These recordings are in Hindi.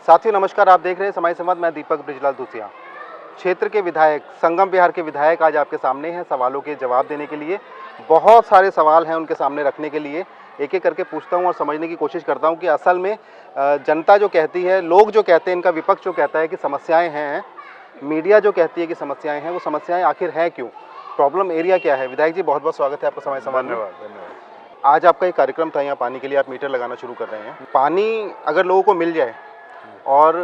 साथियों नमस्कार, आप देख रहे हैं समय संवाद। मैं दीपक ब्रिजलाल दूसिया। क्षेत्र के विधायक, संगम विहार के विधायक आज आपके सामने हैं सवालों के जवाब देने के लिए। बहुत सारे सवाल हैं उनके सामने रखने के लिए। एक एक करके पूछता हूं और समझने की कोशिश करता हूं कि असल में जनता जो कहती है, लोग जो कहते हैं, इनका विपक्ष जो कहता है कि समस्याएं हैं, मीडिया जो कहती है कि समस्याएं हैं, वो समस्याएं आखिर हैं क्यों, प्रॉब्लम एरिया क्या है। विधायक जी बहुत बहुत स्वागत है आपका समय संवाद में। धन्यवाद। आज आपका एक कार्यक्रम था यहाँ पानी के लिए, आप मीटर लगाना शुरू कर रहे हैं। पानी अगर लोगों को मिल जाए और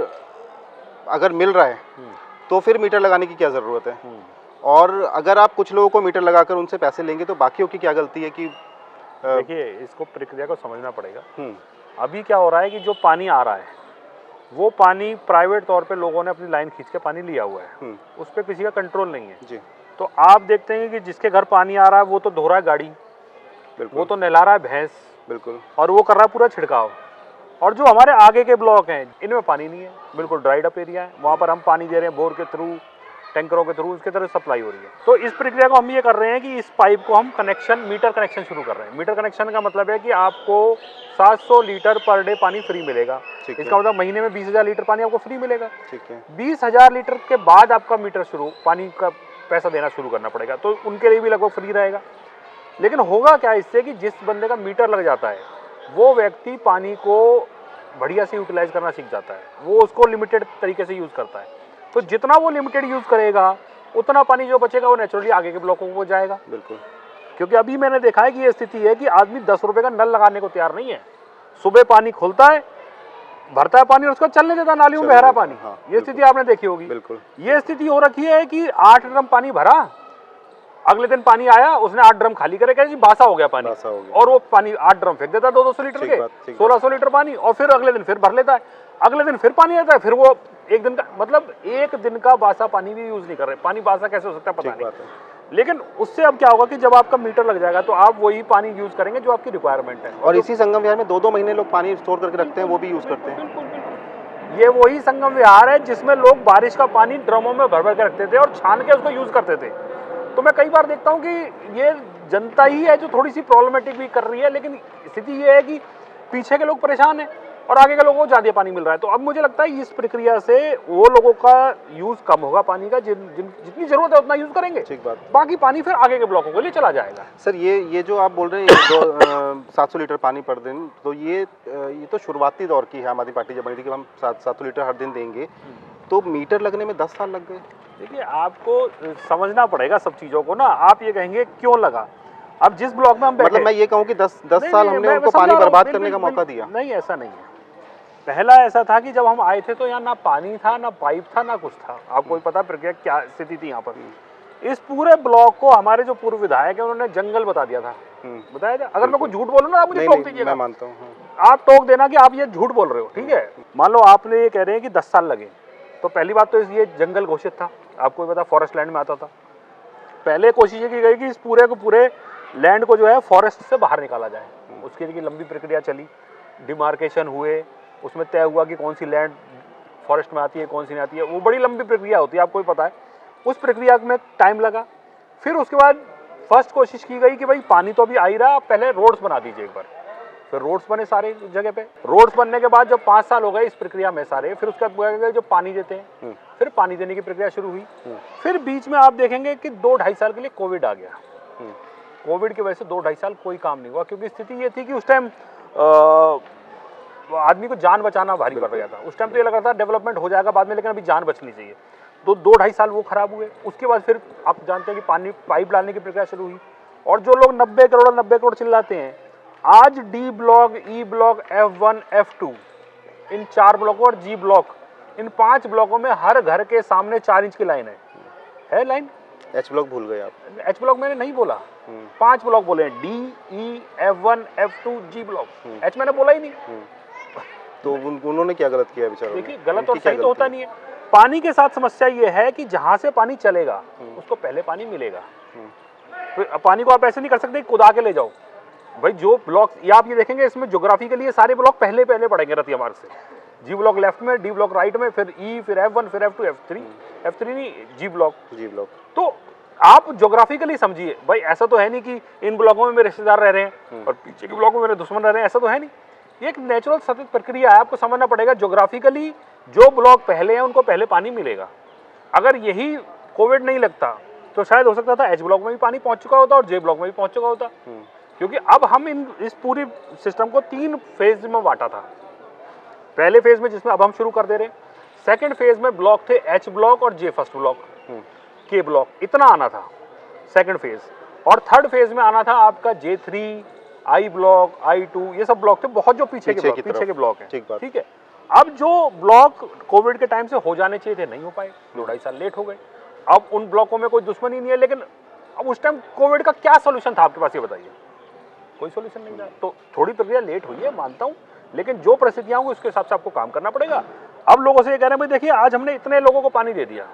अगर मिल रहा है तो फिर मीटर लगाने की क्या ज़रूरत है, और अगर आप कुछ लोगों को मीटर लगाकर उनसे पैसे लेंगे तो बाकियों की क्या गलती है कि देखिए, इसको प्रक्रिया को समझना पड़ेगा। अभी क्या हो रहा है कि जो पानी आ रहा है वो पानी प्राइवेट तौर पे लोगों ने अपनी लाइन खींच के पानी लिया हुआ है, उस पर किसी का कंट्रोल नहीं है जी। तो आप देखते हैं कि जिसके घर पानी आ रहा है वो तो धो रहा है गाड़ी, वो तो नहला रहा है भैंस, बिल्कुल, और वो कर रहा है पूरा छिड़काव। और जो हमारे आगे के ब्लॉक हैं इनमें पानी नहीं है, बिल्कुल ड्राइड अप एरिया है। वहाँ पर हम पानी दे रहे हैं बोर के थ्रू, टैंकरों के थ्रू, उसके तरह सप्लाई हो रही है। तो इस प्रक्रिया को हम ये कर रहे हैं कि इस पाइप को हम कनेक्शन, मीटर कनेक्शन शुरू कर रहे हैं। मीटर कनेक्शन का मतलब है कि आपको 700 लीटर पर डे पानी फ्री मिलेगा। इसका मतलब महीने में 20,000 लीटर पानी आपको फ्री मिलेगा। ठीक है। 20,000 लीटर के बाद आपका मीटर शुरू, पानी का पैसा देना शुरू करना पड़ेगा, तो उनके लिए भी लगभग फ्री रहेगा। लेकिन होगा क्या इससे कि जिस बंदे का मीटर लग जाता है वो व्यक्ति पानी को बढ़िया से यूटिलाइज करना सीख जाता है, वो उसको लिमिटेड तरीके से यूज़ करता है। तो जितना वो लिमिटेड यूज़ करेगा उतना पानी जो बचेगा वो नेचुरली आगे के ब्लॉकों को जाएगा। बिल्कुल, क्योंकि अभी मैंने देखा है कि ये स्थिति है कि आदमी 10 रुपये का नल लगाने को तैयार नहीं है। सुबह पानी खोलता है, भरता है पानी और उसका चलने देता, नालियों में बह रहा पानी। हाँ, ये स्थिति आपने देखी होगी। बिल्कुल, ये स्थिति हो रखी है कि 8 ड्रम पानी भरा, अगले दिन पानी आया, उसने 8 ड्रम खाली करे, कहे जी बासा हो गया पानी, और वो पानी 8 ड्रम फेंक देता है 200 लीटर के, 1600 लीटर पानी, और फिर अगले दिन फिर भर लेता है। अगले दिन फिर पानी आता है, फिर वो एक दिन का, मतलब एक दिन का बासा पानी भी यूज नहीं कर रहे। पानी बासा कैसे हो सकता है पता नहीं। लेकिन उससे अब क्या होगा कि जब आपका मीटर लग जाएगा तो आप वही पानी यूज करेंगे जो आपकी रिक्वायरमेंट है। और इसी संगम विहार में 2-2 महीने लोग पानी स्टोर करके रखते हैं, वो भी यूज करते हैं। ये वही संगम विहार है जिसमें लोग बारिश का पानी ड्रमों में भर भर के रखते थे और छान के उसको यूज करते थे। तो मैं कई बार देखता हूँ कि ये जनता ही है जो थोड़ी सी प्रॉब्लमेटिक भी कर रही है, लेकिन स्थिति ये है कि पीछे के लोग परेशान हैं और आगे के लोगों को ज्यादा पानी मिल रहा है। तो अब मुझे लगता है इस प्रक्रिया से वो लोगों का यूज कम होगा पानी का, जितनी जरूरत है उतना यूज करेंगे। ठीक बात। बाकी पानी फिर आगे के ब्लॉकों के लिए चला जाएगा। सर ये जो आप बोल रहे हैं 700 लीटर पानी पर दिन, तो ये तो शुरुआती दौर की है आम आदमी पार्टी जब बनी थी कि हम 700 लीटर हर दिन देंगे, तो मीटर लगने में 10 साल लग गए। देखिए, आपको समझना पड़ेगा सब चीज़ों को ना। आप ये कहेंगे क्यों लगा, अब जिस ब्लॉक में हम बैठे, मतलब मैं ये कहूँ कि 10 साल हमने उनको पानी बर्बाद करने का मौका दिया। नहीं, ऐसा नहीं है। पहला ऐसा था कि जब हम आए थे तो यहाँ ना पानी था, ना पाइप था, ना कुछ था। आपको पता प्रक्रिया क्या स्थिति थी यहाँ पर। इस पूरे ब्लॉक को हमारे जो पूर्व विधायक है उन्होंने जंगल बता दिया था। बताया था। अगर मैं कोई झूठ बोलूँ ना, आप मुझे टोक दीजिएगा। मैं मानता हूँ, आप टोक देना कि आप ये झूठ बोल रहे हो, ठीक है। मान लो आपने ये कह रहे हैं कि 10 साल लगे, तो पहली बात तो ये जंगल घोषित था, आपको पता फॉरेस्ट लैंड में आता था। पहले कोशिश ये की गई कि इस पूरे को, पूरे लैंड को जो है फॉरेस्ट से बाहर निकाला जाए। उसके लिए लंबी प्रक्रिया चली, डिमार्केशन हुए, उसमें तय हुआ कि कौन सी लैंड फॉरेस्ट में आती है, कौन सी नहीं आती है। वो बड़ी लंबी प्रक्रिया होती है, आपको भी पता है। उस प्रक्रिया में टाइम लगा। फिर उसके बाद फर्स्ट कोशिश की गई कि भाई पानी तो अभी आ ही रहा, आप पहले रोड्स बना दीजिए एक बार। फिर रोड्स बने सारे जगह पे। रोड्स बनने के बाद जब 5 साल हो गए इस प्रक्रिया में सारे, फिर उसके बाद जो पानी देते हैं, फिर पानी देने की प्रक्रिया शुरू हुई। फिर बीच में आप देखेंगे कि 2-2.5 साल के लिए कोविड आ गया। कोविड की वजह से 2-2.5 साल कोई काम नहीं हुआ, क्योंकि स्थिति ये थी कि उस टाइम आदमी को जान बचाना भारी पड़ गया था। उस टाइम तो ये लग रहा था डेवलपमेंट हो जाएगा बाद में, लेकिन अभी जान बचनी चाहिए। तो 2-2.5 साल वो खराब हुए। उसके बाद फिर आप जानते हैं कि पानी पाइप डालने की प्रक्रिया शुरू हुई। और जो लोग 90 करोड़ चिल्लाते हैं, आज D block, E block, F1, F2, इन 4 ब्लॉकों और जी ब्लॉक, इन 5 ब्लॉकों में हर घर के सामने 4 इंच की लाइन है लाइन। एच ब्लॉक भूल गए आप। एच ब्लॉक मैंने नहीं बोला, 5 ब्लॉक बोले हैं, D, E, F1, F2, जी ब्लॉक। एच मैंने बोला ही नहीं। तो उन्होंने क्या गलत किया बेचारों ने? देखिए, गलत और सही तो होता नहीं है। पानी के साथ समस्या ये है कि जहां से पानी चलेगा उसको पहले पानी मिलेगा। तो पानी को आप ऐसे नहीं कर सकते कुदा के ले जाओ भाई। जो ब्लॉक, या आप ये देखेंगे इसमें ज्योग्राफी के लिए सारे ब्लॉक पहले पढ़ेंगे रतिया मार्ग से। जी ब्लॉक लेफ्ट में, डी ब्लॉक राइट में, फिर ई, फिर F1, फिर F2, F3 नहीं, जी ब्लॉक। तो आप ज्योग्राफिकली समझिए भाई। ऐसा तो है नहीं कि इन ब्लॉकों में मेरे रिश्तेदार रह रहे हैं और पीछे के ब्लॉकों में मेरे दुश्मन रह रहे हैं, ऐसा तो है नहीं। ये एक नेचुरल सतत प्रक्रिया है, आपको समझना पड़ेगा। ज्योग्राफिकली जो ब्लॉक पहले हैं उनको पहले पानी मिलेगा। अगर यही कोविड नहीं लगता तो शायद हो सकता था एच ब्लॉक में भी पानी पहुंच चुका होता और जे ब्लॉक में भी पहुंच चुका होता, क्योंकि अब हम इस पूरी सिस्टम को 3 फेज में बांटा था। पहले फेज में जिसमें अब हम शुरू कर दे रहे हैं, सेकंड फेज में ब्लॉक थे एच ब्लॉक और जे फर्स्ट ब्लॉक, के ब्लॉक, इतना आना था सेकंड फेज, और थर्ड फेज में आना था आपका J3, आई ब्लॉक, I2, ये सब ब्लॉक थे बहुत जो पीछे के ब्लॉक हैं। ठीक है, अब जो ब्लॉक कोविड के टाइम से हो जाने चाहिए थे नहीं हो पाए, 2-2.5 साल लेट हो गए। अब उन ब्लॉकों में कोई दुश्मनी नहीं है, लेकिन अब उस टाइम कोविड का क्या सोल्यूशन था आपके पास, ये बताइए? कोई सोल्यूशन नहीं था। तो थोड़ी प्रक्रिया लेट हुई है, मानता हूँ, लेकिन जो परिस्थितियां होंगी उसके हिसाब से आपको काम करना पड़ेगा। अब लोगों से ये कह रहे हैं भाई देखिए आज हमने इतने लोगों को पानी दे दिया,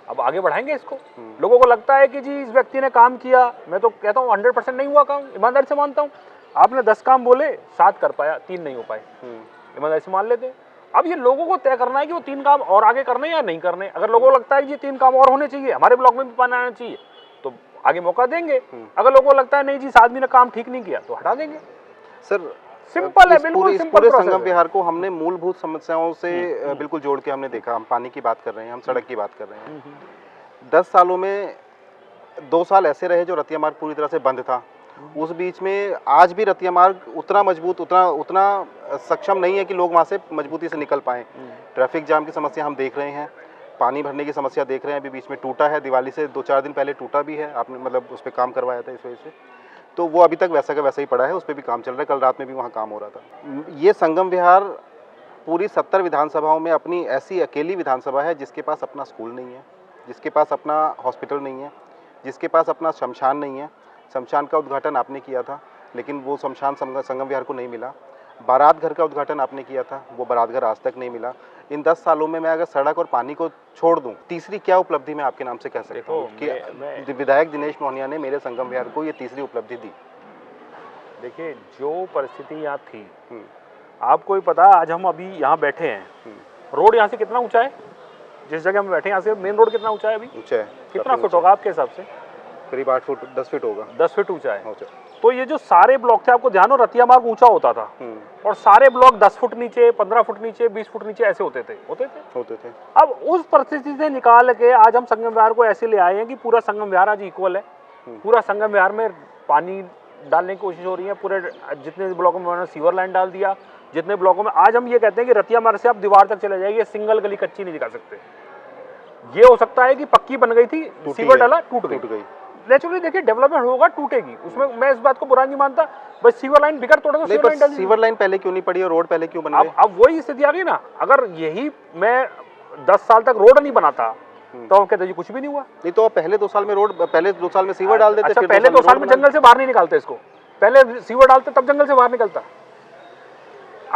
अब आगे बढ़ाएंगे इसको। लोगों को लगता है कि जी इस व्यक्ति ने काम किया, मैं तो कहता हूँ 100% नहीं हुआ काम, ईमानदारी से मानता हूँ। आपने 10 काम बोले, 7 कर पाया, 3 नहीं हो पाए, ईमानदारी से मान लेते हैं। अब ये लोगों को तय करना है कि वो 3 काम और आगे करने या नहीं करने। अगर लोगों को लगता है कि 3 काम और होने चाहिए, हमारे ब्लॉक में भी पानी आना चाहिए, तो आगे मौका देंगे। अगर लोगों को लगता है नहीं जी इस आदमी ने काम ठीक नहीं किया, तो हटा देंगे। सर सिंपल है, बिल्कुल सिंपल पूरे प्रोसेस संगम है। विहार को हमने मूलभूत समस्याओं से बिल्कुल जोड़ के हमने देखा। हम पानी की बात कर रहे हैं, हम सड़क की बात कर रहे हैं। 10 सालों में 2 साल ऐसे रहे जो रतिया मार्ग पूरी तरह से बंद था। उस बीच में आज भी रतिया मार्ग उतना मजबूत, उतना सक्षम नहीं है कि लोग वहाँ से मजबूती से निकल पाएँ। ट्रैफिक जाम की समस्या हम देख रहे हैं, पानी भरने की समस्या देख रहे हैं। अभी बीच में टूटा है, दिवाली से 2-4 दिन पहले टूटा भी है, आपने मतलब उस पर काम करवाया था इस वजह से, तो वो अभी तक वैसा का वैसा ही पड़ा है, उस पर भी काम चल रहा है। कल रात में भी वहाँ काम हो रहा था। ये संगम विहार पूरी 70 विधानसभाओं में अपनी ऐसी अकेली विधानसभा है जिसके पास अपना स्कूल नहीं है, जिसके पास अपना हॉस्पिटल नहीं है, जिसके पास अपना शमशान नहीं है। शमशान का उद्घाटन आपने किया था, लेकिन वो शमशान संगम विहार को नहीं मिला। बारात घर का उद्घाटन आपने किया था, वो बारात घर आज तक नहीं मिला। इन 10 सालों में मैं अगर सड़क और पानी को छोड़ दूं, तीसरी क्या उपलब्धि मैं आपके नाम से कह सकता हूँ कि विधायक दिनेश मोहनिया ने मेरे संगम विहार को ये तीसरी उपलब्धि दी? देखिए जो परिस्थिति यहाँ थी, आपको ही पता, आज हम अभी यहाँ बैठे हैं, रोड यहाँ से कितना ऊंचा है? जिस जगह हम बैठे हैं यहाँ से मेन रोड कितना ऊंचा है? अभी ऊंचा है, कितना फुट होगा आपके हिसाब से? करीब 8 फुट 10 फीट होगा। 10 फीट ऊंचा है। तो ये जो सारे ब्लॉक थे, आपको ध्यान हो रतिया मार्ग ऊंचा होता था और सारे ब्लॉक 10 फुट नीचे, 15 फुट नीचे, 20 फुट नीचे ऐसे होते थे। अब उस परिस्थिति से निकाल के आज हम संगम विहार को ऐसे ले आए हैं कि पूरा संगम विहार आज इक्वल है। पूरा संगम विहार में पानी डालने की कोशिश हो रही है। पूरे जितने ब्लॉकों में उन्होंने सीवर लाइन डाल दिया, जितने ब्लॉकों में आज हम ये कहते हैं कि रतिया मार्ग से आप दीवार तक चले जाइए, सिंगल गली कच्ची नहीं दिखा सकते। ये हो सकता है कि पक्की बन गई थी, सीवर डाला, टूट गई। नेचुरली देखिए डेवलपमेंट होगा, टूटेगी, उसमें मैं इस बात को बुरा नहीं मानता। बस सीवर लाइन बिगड़ तोड़ा तो सीवर लाइन पहले क्यों नहीं पड़ी और रोड पहले क्यों बन गई? अब वही स्थिति आ गई ना। अगर यही मैं 10 साल तक रोड नहीं बनाता तो हम कहते जी कुछ भी नहीं हुआ। नहीं तो पहले 2 साल में रोड, पहले 2 साल में सीवर डाल देते। अच्छा, पहले 2 साल में जंगल से बाहर नहीं निकालते इसको, पहले सीवर डालते तब जंगल से बाहर निकलता।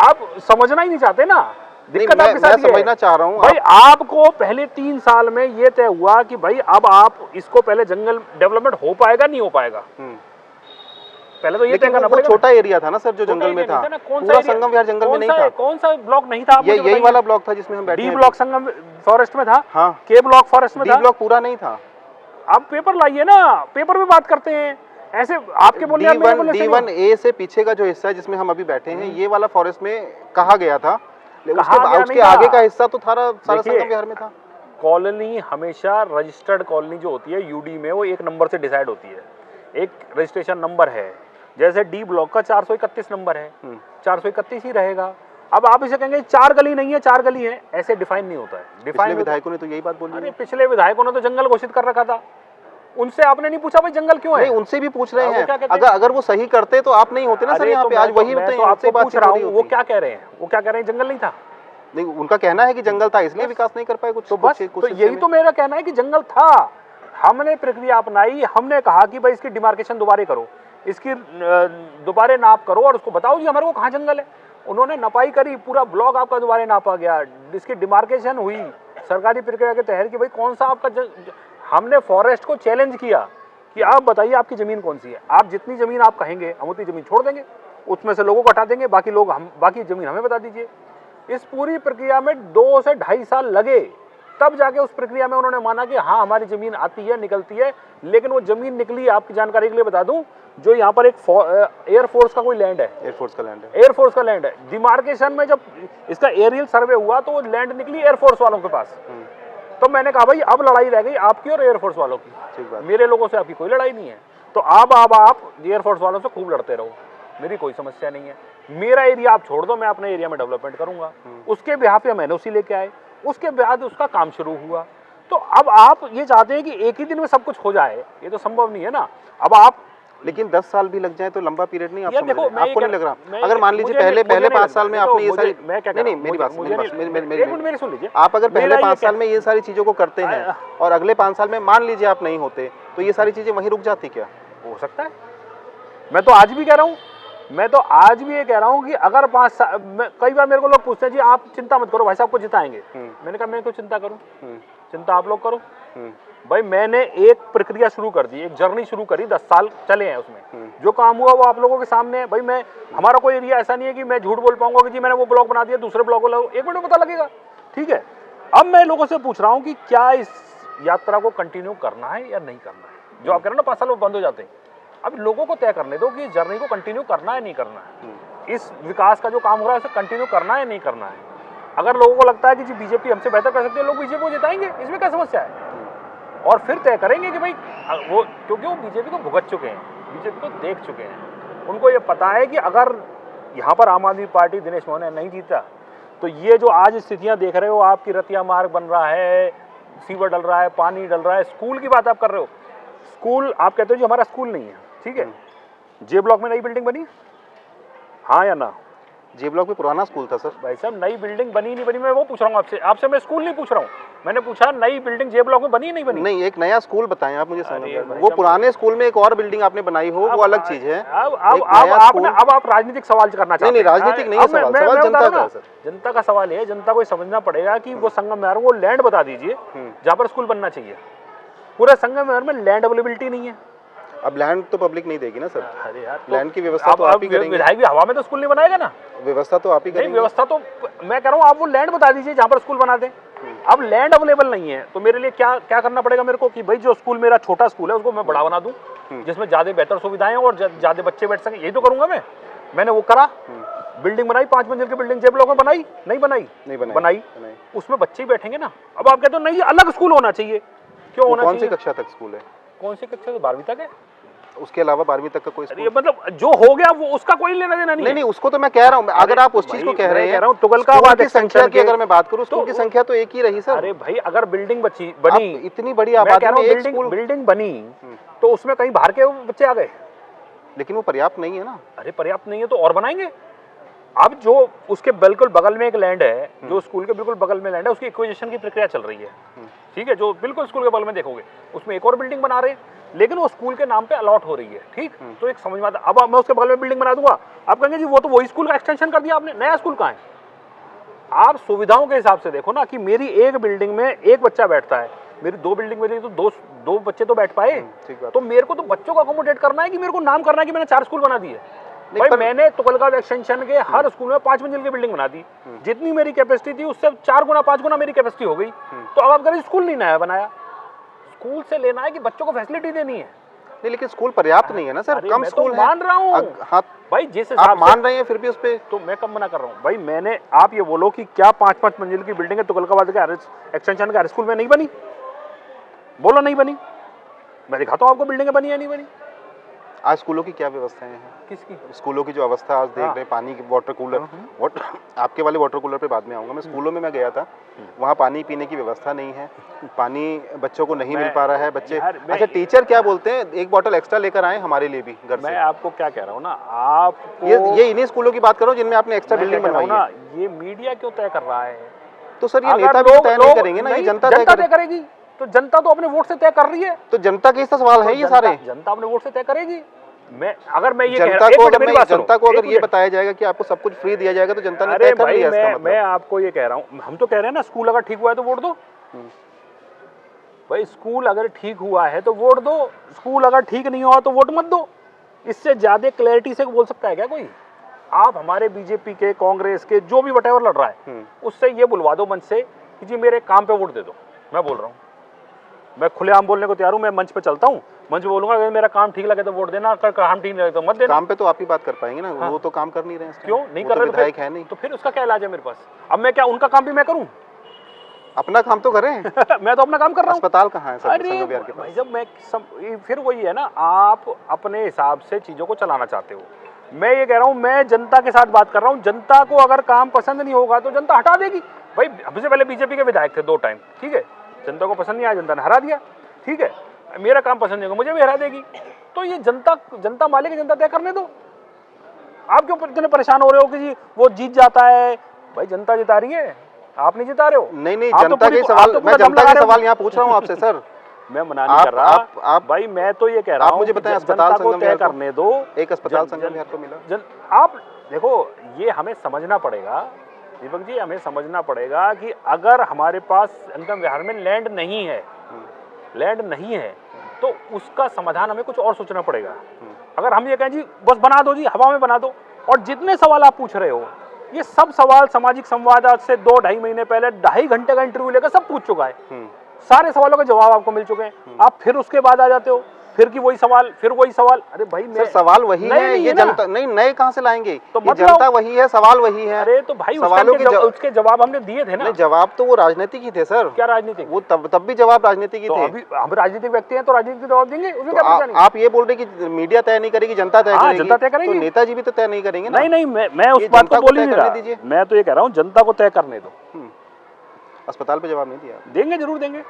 आप समझना ही नहीं चाहते ना। दिक्कत आपके साथ मैं समझना चाह रहा हूँ भाई, आपको पहले 3 साल में ये तय हुआ कि भाई अब आप इसको पहले जंगल डेवलपमेंट हो पाएगा नहीं हो पाएगा। पहले तो ये तय करना पड़ेगा। छोटा एरिया था ना सर जो जंगल में था, पूरा संगम विहार जंगल में नहीं था। कौन सा ब्लॉक नहीं था? ये यही वाला ब्लॉक था जिसमें हम बैठे हैं। डी ब्लॉक संगम फॉरेस्ट में था। हाँ, के ब्लॉक फॉरेस्ट में था। डी ब्लॉक पूरा नहीं था। आप पेपर लाइए ना, पेपर में बात करते हैं ऐसे आपके बोलने D1A से पीछे का जो हिस्सा है जिसमें हम अभी बैठे हैं, ये वाला फॉरेस्ट में कहा गया था। उसके आगे का हिस्सा तो सारा संगम विहार में था। कॉलोनी हमेशा रजिस्टर्ड कॉलोनी जो होती है यूडी में, वो एक नंबर से डिसाइड होती है, एक रजिस्ट्रेशन नंबर है। जैसे डी ब्लॉक का 431 नंबर है, 431 ही रहेगा। अब आप इसे कहेंगे 4 गली नहीं है, 4 गली है, ऐसे डिफाइन नहीं होता है। पिछले विधायकों ने तो यही बात बोली। अरे पिछले विधायकों ने तो जंगल घोषित कर रखा था, उनसे आपने नहीं पूछा भाई जंगल क्यों है? नहीं, उनसे भी पूछ रहे हैं। अगर वो सही करते तो आप नहीं होते ना सर यहाँ पे, आज वही होते हैं। आपसे पूछ रहा हूँ, वो क्या कह रहे हैं? वो क्या कह रहे हैं? जंगल नहीं था। नहीं, उनका कहना है कि जंगल था इसलिए विकास नहीं कर पाए कुछ। तो बस तो यही तो मेरा कहना है कि जंगल था, हमने प्रक्रिया अपनाई, हमने कहा कि भाई इसकी डिमार्केशन दोबारा करो, इसकी दोबारा नाप करो और उसको बताओ जी हमारे को कहाँ जंगल है। उन्होंने नपाई करी, पूरा ब्लॉक आपका दोबारा नापा गया, इसकी डिमार्केशन हुई सरकारी प्रक्रिया के तहत कि भाई कौन सा आपका हमने फॉरेस्ट को चैलेंज किया कि आप बताइए आपकी जमीन कौन सी है। आप जितनी जमीन आप कहेंगे हम उतनी जमीन छोड़ देंगे, उसमें से लोगों को हटा देंगे, बाकी जमीन हमें बता दीजिए। इस पूरी प्रक्रिया में 2 से 2.5 साल लगे तब जाके उस प्रक्रिया में उन्होंने माना कि हाँ हमारी जमीन आती है निकलती है, लेकिन वो जमीन निकली, आपकी जानकारी के लिए बता दूं, जो यहाँ पर एक एयरफोर्स का कोई लैंड है, एयरफोर्स का लैंड है, एयरफोर्स का लैंड है, डिमार्केशन में जब इसका एरियल सर्वे हुआ तो वो लैंड निकली एयरफोर्स वालों के पास। तो मैंने कहा भाई अब लड़ाई रह गई आपकी और एयरफोर्स वालों की, ठीक बात। मेरे लोगों से आपकी कोई लड़ाई नहीं है, तो अब आप एयरफोर्स वालों से खूब लड़ते रहो, मेरी कोई समस्या नहीं है, मेरा एरिया आप छोड़ दो, मैं अपने एरिया में डेवलपमेंट करूंगा। उसके बिहाफ पे मैंने उसी लेके आए, उसके बाद उसका काम शुरू हुआ। तो अब आप ये चाहते हैं कि एक ही दिन में सब कुछ हो जाए, ये तो संभव नहीं है ना। अब आप लेकिन 10 साल भी लग जाए तो लंबा पीरियड नहीं, आप यार समझ देखो, रहे हैं? मैं आपको ये नहीं लग रहा? मैं अगर मान लीजिए पहले 5 साल में आपने ये सारी, मैं क्या नहीं मेरी बात मेरी सुन लीजिए, आप अगर पहले 5 साल में ये सारी चीजों को करते हैं और अगले 5 साल में मान लीजिए आप नहीं होते, तो ये सारी चीजें वहीं रुक जाती क्या? हो सकता है। मैं तो आज भी कह रहा हूँ, मैं तो आज भी ये कह रहा हूँ कि अगर 5 साल, कई बार मेरे को लोग पूछते हैं जी आप चिंता मत करो भाई साहब को जिताएंगे, मैंने कहा मैं क्यों चिंता करूँ, चिंता आप लोग करो। भाई मैंने एक प्रक्रिया शुरू कर दी, एक जर्नी शुरू करी, 10 साल चले हैं उसमें, जो काम हुआ वो आप लोगों के सामने है। भाई मैं, हमारा कोई एरिया ऐसा नहीं है कि मैं झूठ बोल पाऊंगा कि जी मैंने वो ब्लॉक बना दिया, दूसरे ब्लॉक को लगाओ, 1 मिनट में पता लगेगा, ठीक है। अब मैं लोगों से पूछ रहा हूँ कि क्या इस यात्रा को कंटिन्यू करना है या नहीं करना है। जो आप कह रहे हो ना 5 साल वो बंद हो जाते हैं, अब लोगों को तय करने दो कि इस जर्नी को कंटिन्यू करना है नहीं करना है, इस विकास का जो काम हो रहा है उसे कंटिन्यू करना है नहीं करना है। अगर लोगों को लगता है कि जी बीजेपी हमसे बेहतर कर सकती है, लोग बीजेपी को जिताएंगे, इसमें क्या समस्या है, और फिर तय करेंगे कि भाई वो, क्योंकि वो बीजेपी को भुगत चुके हैं, बीजेपी को देख चुके हैं, उनको ये पता है कि अगर यहाँ पर आम आदमी पार्टी दिनेश मोहन नहीं जीता तो ये जो आज स्थितियाँ देख रहे हो, आपकी रतिया मार्ग बन रहा है, सीवर डल रहा है, पानी डल रहा है, स्कूल की बात आप कर रहे हो, स्कूल आप कहते हो जी हमारा स्कूल नहीं है, ठीक है, जे ब्लॉक में नई बिल्डिंग बनी, हाँ या ना? जे ब्लॉक में पुराना स्कूल था सर। भाई साहब नई बिल्डिंग बनी नहीं बनी, मैं वो पूछ रहा हूँ आपसे, आपसे मैं स्कूल नहीं पूछ रहा हूँ, मैंने पूछा नई बिल्डिंग जे ब्लॉक में बनी नहीं बनी? नहीं, एक नया स्कूल बताएं आप मुझे, वो पुराने स्कूल में एक और बिल्डिंग आपने बनाई हो, वो अलग चीज है। अब आप राजनीतिक सवाल करना चाहते हैं? नहीं, राजनीतिक नहीं है सवाल, सवाल जनता का है सर। जनता का सवाल है, जनता को समझना पड़ेगा कि वो संगम विहार को लैंड बता दीजिए जहाँ पर स्कूल बनना चाहिए। पूरे संगम विहार में लैंड अवेलेबिलिटी नहीं है। अब लैंड तो पब्लिक नहीं देगी ना सर, अरे यार लैंड की व्यवस्था तो आप ही करेंगे। विधायक भी हवा में तो स्कूल नहीं बनाएगा ना, व्यवस्था तो आप ही करेंगे। व्यवस्था तो मैं कह रहा हूँ, आप वो लैंड बता दीजिए जहाँ पर स्कूल बना दें। अब लैंड अवेलेबल नहीं है तो मेरे लिए क्या क्या करना पड़ेगा मेरे को कि भाई जो स्कूल मेरा छोटा स्कूल है उसको मैं बड़ा बना दूं, जिसमें ज्यादा बेहतर सुविधाएं और ज्यादा बच्चे बैठ सकें, यही तो करूंगा मैंने वो करा, बिल्डिंग बनाई, 5 मंजिल की बिल्डिंग जे ब्लॉक में बनाई, नहीं बनाई, उसमें बच्चे ही बैठेंगे ना। अब आप कहते हो नहीं अलग स्कूल होना चाहिए, क्यों होना चाहिए? कौन सी कक्षा तक स्कूल है? कौन सी कक्षा से? 12वीं तक है, उसके अलावा 12वीं तक का कोई स्कूल? मतलब जो हो गया वो उसका कोई लेना देना नहीं। नहीं, उसको तो मैं कह रहा हूँ, अगर आप उस चीज को कह रहे हैं, तुगलकाबाद की संख्या की अगर मैं बात करूँ, स्कूल की संख्या तो एक ही रही सर। अरे भाई अगर बिल्डिंग बनी, इतनी बड़ी आबादी में एक स्कूल, बिल्डिंग बनी तो उसमें कहीं बाहर के बच्चे आ गए, लेकिन वो पर्याप्त नहीं है ना। अरे पर्याप्त नहीं है तो और बनाएंगे। अब जो उसके बिल्कुल बगल में एक लैंड है, जो स्कूल के बिल्कुल बगल में लैंड है, उसकी एक्विजिशन की प्रक्रिया चल रही है, ठीक है, जो बिल्कुल स्कूल के बगल में देखोगे उसमें एक और बिल्डिंग बना रहे हैं, लेकिन वो स्कूल के नाम पे अलॉट हो रही है, ठीक। तो एक समझ में आता, अब मैं उसके बगल में बिल्डिंग बना दूंगा, आप कहेंगे जी वो तो वही स्कूल का एक्सटेंशन कर दिया आपने, नया स्कूल कहाँ है? आप सुविधाओं के हिसाब से देखो ना कि मेरी एक बिल्डिंग में एक बच्चा बैठता है, मेरी 2 बिल्डिंग में तो दो बच्चे तो बैठ पाए, तो मेरे को तो बच्चों को अकोमोडेट करना है कि मेरे को नाम करना है कि मैंने 4 स्कूल बना दिए। भाई मैंने तुगलकाबाद एक्सटेंशन के हर स्कूल में 5 मंजिल की बिल्डिंग बना दी, जितनी मेरी कैपेसिटी थी उससे 4 गुना 5 गुना मेरी कैपेसिटी हो गई। तो अब आप करें स्कूल नहीं नया बनाया, स्कूल से लेना है कि बच्चों को फैसिलिटी देनी है। नहीं, लेकिन स्कूल पर्याप्त नहीं है ना सर, कम स्कूल है। मान रहा हूँ हाँ भाई, जिस आप मान रहे हैं फिर भी उस पे तो मैं कम मना कर रहा हूँ भाई। मैंने, आप ये बोलो कि क्या 5-5 मंजिल की बिल्डिंग है तुगलकाबाद के एक्सटेंशन के हर स्कूल में नहीं बनी? बोलो नहीं बनी, मैं दिखाता हूँ आपको बिल्डिंगें बनी या नहीं बनी। आज स्कूलों की क्या व्यवस्थाएं हैं? किसकी? स्कूलों स्कूलों की जो अवस्था आज देख रहे हैं, पानी की वाटर कूलर, आपके वाले वाटर कूलर पे बाद में आऊंगा मैं। स्कूलों में मैं गया था, वहाँ पानी पीने की व्यवस्था नहीं है, पानी बच्चों को नहीं मिल पा रहा है। बच्चे, अच्छा टीचर क्या बोलते हैं, 1 बॉटल एक्स्ट्रा लेकर आए हमारे लिए भी घर से। मैं आपको क्या कह रहा हूँ ना, आप ये इन्हीं स्कूलों की बात करो जिनमें आपने एक्स्ट्रा बिल्डिंग बनवाई है। ये मीडिया क्यों तय कर रहा है? तो सर ये नेता भी तय नहीं करेंगे ना, ये जनता तय करेगी। तो जनता तो अपने वोट से तय कर रही है, तो जनता के इसका सवाल है ये सारे, जनता अपने वोट से तय करेगी। अगर मैं ये जनता को अगर ये बताया जाएगा कि आपको सब कुछ फ्री दिया जाएगा तो जनता ने तय कर लिया इसका मतलब। मैं आपको ये कह रहा हूँ, हम तो कह रहे हैं ना स्कूल अगर ठीक हुआ है तो वोट दो भाई, स्कूल अगर ठीक हुआ है तो वोट दो, स्कूल अगर ठीक नहीं हुआ तो वोट मत दो। इससे ज्यादा क्लैरिटी से बोल सकता है क्या कोई? आप हमारे बीजेपी के, कांग्रेस के, जो भी वटेवर लड़ रहा है उससे ये बुलवा दो मंच से कि जी मेरे काम पे वोट दे दो। मैं बोल रहा हूँ, मैं खुलेआम बोलने को तैयार हूँ, मैं मंच पे चलता हूँ, मंच पे बोलूंगा अगर मेरा काम ठीक लगे तो वोट देना, अगर काम ठीक नहीं लगे तो मत देना। काम पे तो आप ही बात कर पाएंगे ना, हाँ। वो तो काम कर नहीं रहे हैं इस टाइम। क्यों नहीं वो कर तो रहे? विधायक है नहीं, तो फिर उसका क्या इलाज है मेरे पास? अब मैं क्या उनका काम भी मैं करूँ? अपना काम तो करें। मैं तो अपना काम कर रहा हूँ। अस्पताल कहाँ है सर अरे संगम विहार के भाई, पास? जब फिर वही है ना, आप अपने हिसाब से चीजों को चलाना चाहते हो। मैं ये कह रहा हूँ, मैं जनता के साथ बात कर रहा हूँ। जनता को अगर काम पसंद नहीं होगा तो जनता हटा देगी। भाई हमसे पहले बीजेपी के विधायक थे 2 टाइम, ठीक है, जनता को पसंद नहीं आया, जनता ने हरा दिया, ठीक है, मेरा काम पसंद नहीं होगा मुझे भी हरा देगी। तो ये जनता मालिक है, जनता तय करने दो। आप क्यों इतने परेशान हो रहे हो कि जी वो जीत जाता है? भाई जनता जिता रही है, आप नहीं जिता रहे हो। नहीं, आप तो जनता पूरी- के सवाल, आप तो मैं पूरा दम जनता लगा के रहे हो। सवाल यहाँ पूछ रहा हूँ आपसे सर। मैं मना नहीं कर रहा। आप भाई मैं तो ये कह रहा आप हूँ मुझे कि बताएं, अस्पताल जनता को संगम तय विहार को करने दो। एक अस्पताल संगम विहार को मिला। आप देखो, ये हमें समझना पड़ेगा दीपक जी, हमें समझना पड़ेगा कि अगर हमारे पास संगम विहार में लैंड नहीं है, तो उसका समाधान हमें कुछ और सोचना पड़ेगा। अगर हम ये कहें जी बस बना दो जी, हवा में बना दो, और जितने सवाल आप पूछ रहे हो ये सब सवाल सामाजिक संवाद आज से 2-2.5 महीने पहले 2.5 घंटे का इंटरव्यू लेकर सब पूछ चुका है। सारे सवालों के जवाब आपको मिल चुके हैं। आप फिर उसके बाद आ जाते हो, फिर की वही सवाल, फिर वही सवाल। अरे भाई सर सवाल वही है, ये जनता नहीं, नए कहां से लाएंगे? तो ये जनता वही है, सवाल वही है। अरे तो भाई सवालों उसके जवाब हमने दिए थे ना। नहीं, जवाब तो वो राजनीतिक ही थे सर। क्या राजनीतिक? वो तब भी जवाब राजनीतिक ही तो थे। अभी हम राजनीतिक व्यक्ति हैं तो राजनीतिक के जवाब देंगे, उसमें तो क्या परेशानी? आप ये बोल रहे कि मीडिया तय नहीं करेगी, जनता तय करेगी। जनता तय करेगी। तो नेताजी भी तो तय नहीं करेंगे ना? नहीं, मैं उस बात को बोल ही नहीं रहा। मैं तो ये कह रहा हूँ जनता को तय करने दो। अस्पताल पे जवाब नहीं दिया? देंगे, जरूर देंगे।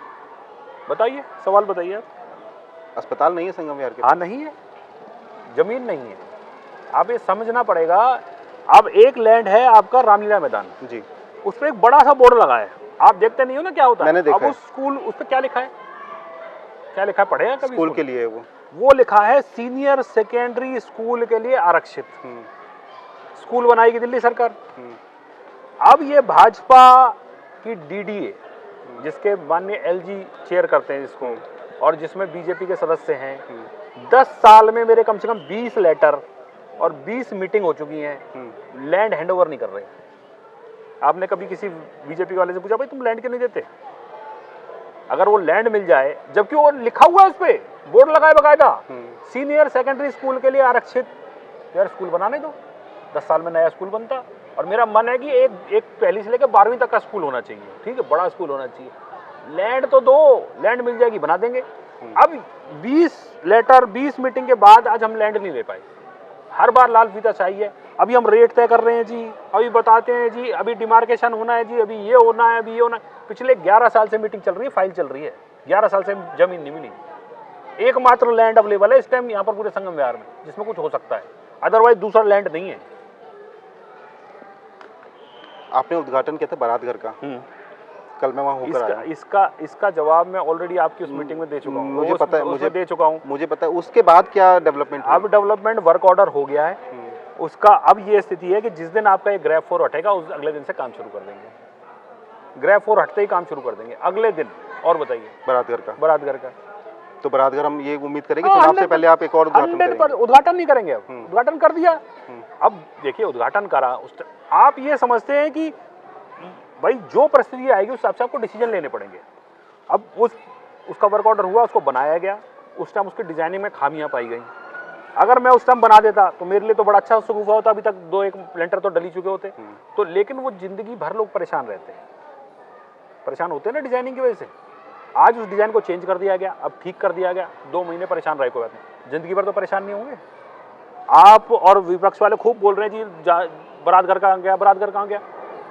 बताइए, सवाल बताइए आप। अस्पताल नहीं है संगम विहार के? हाँ नहीं है, जमीन नहीं है। आप ये समझना पड़ेगा। अब एक लैंड है आपका रामलीला मैदान जी, उस पर एक बड़ा सा बोर्ड लगा है, आप देखते नहीं हो ना क्या होता है? मैंने देखा अब उस स्कूल, उस पर क्या लिखा है? क्या लिखा है, पढ़े हैं कभी? स्कूल के लिए वो लिखा है सीनियर सेकेंडरी स्कूल के लिए आरक्षित स्कूल बनाएगी दिल्ली सरकार। अब ये भाजपा की डीडीए, जिसके माननीय एलजी चेयर करते हैं इसको, और जिसमें बीजेपी के सदस्य हैं, 10 साल में मेरे कम से कम 20 लेटर और 20 मीटिंग हो चुकी हैं, लैंड हैंडओवर नहीं कर रहे। आपने कभी किसी बीजेपी वाले से पूछा भाई तुम लैंड क्यों नहीं देते? अगर वो लैंड मिल जाए, जबकि वो लिखा हुआ है, उस पे बोर्ड लगा है बकायदा, सीनियर सेकेंडरी स्कूल के लिए आरक्षित, यार स्कूल बनाने दो, 10 साल में नया स्कूल बनता। और मेरा मन है कि एक पहली से लेकर 12वीं तक का स्कूल होना चाहिए, ठीक है, बड़ा स्कूल होना चाहिए। लैंड तो दो, लैंड मिल जाएगी, बना देंगे। अब 20 लेटर 20 मीटिंग के बाद आज हम लैंड नहीं ले पाए। हर बार लाल फीता चाहिए। अभी हम रेट तय कर रहे हैं जी, अभी बताते हैं जी, अभी डिमार्केशन होना है जी, अभी ये होना है, अभी ये होना है। पिछले 11 साल से मीटिंग चल रही है, फाइल चल रही है, 11 साल से जमीन नहीं मिली। एकमात्र लैंड अवेलेबल है इस टाइम यहाँ पर पूरे संगम विहार में, जिसमें कुछ हो सकता है, अदरवाइज दूसरा लैंड नहीं है। आपने उद्घाटन किया था बारात घर का, कल मैं वहाँ होकर आया। इसका जवाब मैं ऑलरेडी आपकी उस मीटिंग में दे चुका हूँ। मुझे पता है, मुझे दे चुका हूँ। मुझे पता है। उसके बाद क्या डेवलपमेंट? अब डेवलपमेंट वर्क ऑर्डर हो गया है उसका। अब ये स्थिति है कि जिस दिन आपका ये ग्रैब 4 हटेगा, उस अगले दिन से काम शुरू कर देंगे। ग्रैब 4 हटते ही काम शुरू कर देंगे अगले दिन। और बताइए, बारातघर का? बारातघर का तो बारातघर हम ये उम्मीद करेंगे चुनाव से पहले आप एक और उद्घाटन करेंगे? उद्घाटन नहीं करेंगे, अब उद्घाटन कर दिया। अब देखिए, उद्घाटन करा, आप ये समझते हैं कि भाई जो परिस्थिति आएगी उस हिसाब से आपको डिसीजन लेने पड़ेंगे। अब उसका वर्क ऑर्डर हुआ, उसको बनाया गया, उस टाइम उसकी डिजाइनिंग में खामियां पाई गई। अगर मैं उस टाइम बना देता तो मेरे लिए तो बड़ा अच्छा शगुफा होता, अभी तक 2-1 लेंटर तो डली चुके होते। तो लेकिन वो जिंदगी भर लोग परेशान रहते हैं, परेशान होते हैं ना डिजाइनिंग की वजह से। आज उस डिजाइन को चेंज कर दिया गया, अब ठीक कर दिया गया, 2 महीने परेशान रहे, कोई बात नहीं, जिंदगी भर तो परेशान नहीं होंगे आप। और विपक्ष वाले खूब बोल रहे हैं जी बारातघर कहाँ गया, बारातघर कहाँ गया।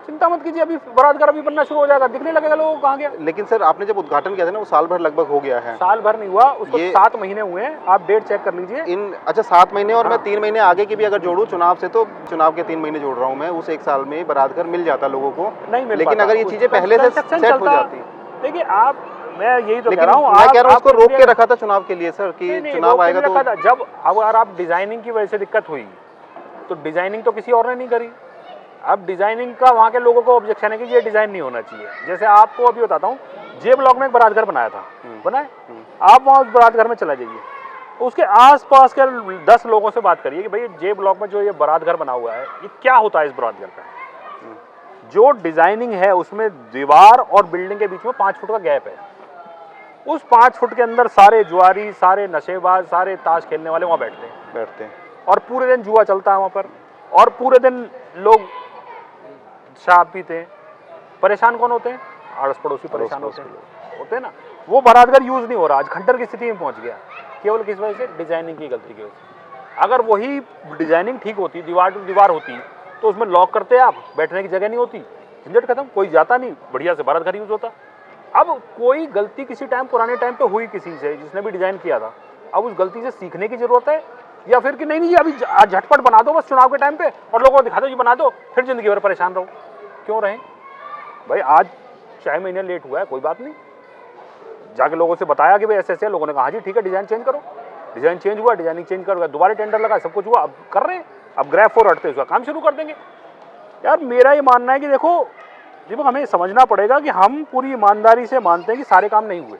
चिंता मत कीजिए, अभी बारातघर अभी बनना शुरू हो जाएगा, दिखने लगेगा लोगों को कहाँ गया। लेकिन सर आपने जब उद्घाटन किया था ना, वो साल भर लगभग हो गया है। साल भर नहीं हुआ उसको, 7 महीने हुए हैं, आप डेट चेक कर लीजिए। अच्छा 7 महीने, और मैं 3 महीने आगे की भी अगर जोड़ूं चुनाव से, तो चुनाव के 3 महीने जोड़ रहा हूं मैं, उस 1 साल में बारातघर मिल जाता लोगों को। नहीं मिल लेकिन पाता। अगर ये चीजें पहले से सेट हो जाती। देखिए आप, मैं यही तो कह लेकिन रहा हूँ, मैं कह रहा हूँ उसको रोक के रखा था चुनाव के लिए सर, कि चुनाव आएगा तो। जब अगर आप डिजाइनिंग की वजह से दिक्कत हुई तो डिजाइनिंग तो किसी और ने नहीं करी। अब डिजाइनिंग का वहाँ के लोगों को ऑब्जेक्शन है कि ये डिजाइन नहीं होना चाहिए। जैसे आपको अभी बताता हूँ, जे ब्लॉक में एक बारातघर बनाया था, बनाए, आप वहाँ उस बारातघर में चला जाइए, उसके आसपास के 10 लोगों से बात करिए कि भाई जे ब्लॉक में जो ये बारातघर बना हुआ है, ये क्या होता है इस बारातघर का। जो डिजाइनिंग है उसमें दीवार और बिल्डिंग के बीच में 5 फुट का गैप है। उस 5 फुट के अंदर सारे जुआरी, सारे नशेबाज, सारे ताश खेलने वाले वहां बैठते हैं और पूरे दिन जुआ चलता है वहां पर, और पूरे दिन लोग शराब पीते हैं। परेशान कौन होते हैं? आड़ोस पड़ोसी परेशान होते हैं ना। वो बारातघर यूज नहीं हो रहा, आज खंडर की स्थिति में पहुंच गया, केवल किस वजह से? डिजाइनिंग की गलती की वजह से। अगर वही डिजाइनिंग ठीक होती, दीवार टू दीवार होती, तो उसमें लॉक करते आप, बैठने की जगह नहीं होती, झंझट खत्म, कोई जाता नहीं, बढ़िया से बारातघर यूज होता। अब कोई गलती किसी टाइम, पुराने टाइम पे हुई किसी से, जिसने भी डिजाइन किया था, अब उस गलती से सीखने की जरूरत है, या फिर कि नहीं नहीं अभी झटपट बना दो बस चुनाव के टाइम पे और लोगों को दिखा दो, ये बना दो, फिर जिंदगी भर परेशान रहो। क्यों रहें भाई? आज 6 महीने लेट हुआ है, कोई बात नहीं, जाके लोगों से बताया कि भाई ऐसे ऐसे, लोगों ने कहा हाँ जी ठीक है डिजाइन चेंज करो, डिजाइन चेंज हुआ, डिजाइनिंग चेंज करो, दोबारा टेंडर लगा, सब कुछ हुआ, अब कर रहे हैं, अब ग्रैफ 4 हटते उसका काम शुरू कर देंगे। यार मेरा ये मानना है कि देखो दीपक, हमें समझना पड़ेगा कि हम पूरी ईमानदारी से मानते हैं कि सारे काम नहीं हुए,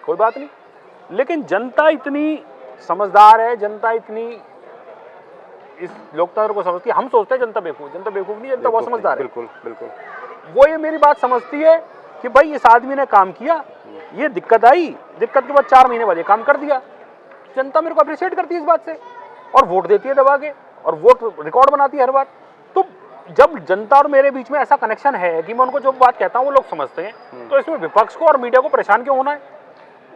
कोई बात नहीं, लेकिन जनता इतनी समझदार है, जनता इतनी इस लोकतंत्र को समझती है। हम सोचते हैं जनता बेवकूफ नहीं, जनता बहुत समझदार है। बिल्कुल बिल्कुल। वो ये मेरी बात समझती है कि भाई इस आदमी ने काम किया, ये दिक्कत आई, दिक्कत के बाद 4 महीने बाद ये काम कर दिया, जनता मेरे को अप्रिशिएट करती है इस बात से, और वोट देती है दबा के, और वोट रिकॉर्ड बनाती है हर बार। तो जब जनता और मेरे बीच में ऐसा कनेक्शन है कि मैं उनको जो बात कहता हूँ वो लोग समझते हैं, तो इसमें विपक्ष को और मीडिया को परेशान क्यों होना है?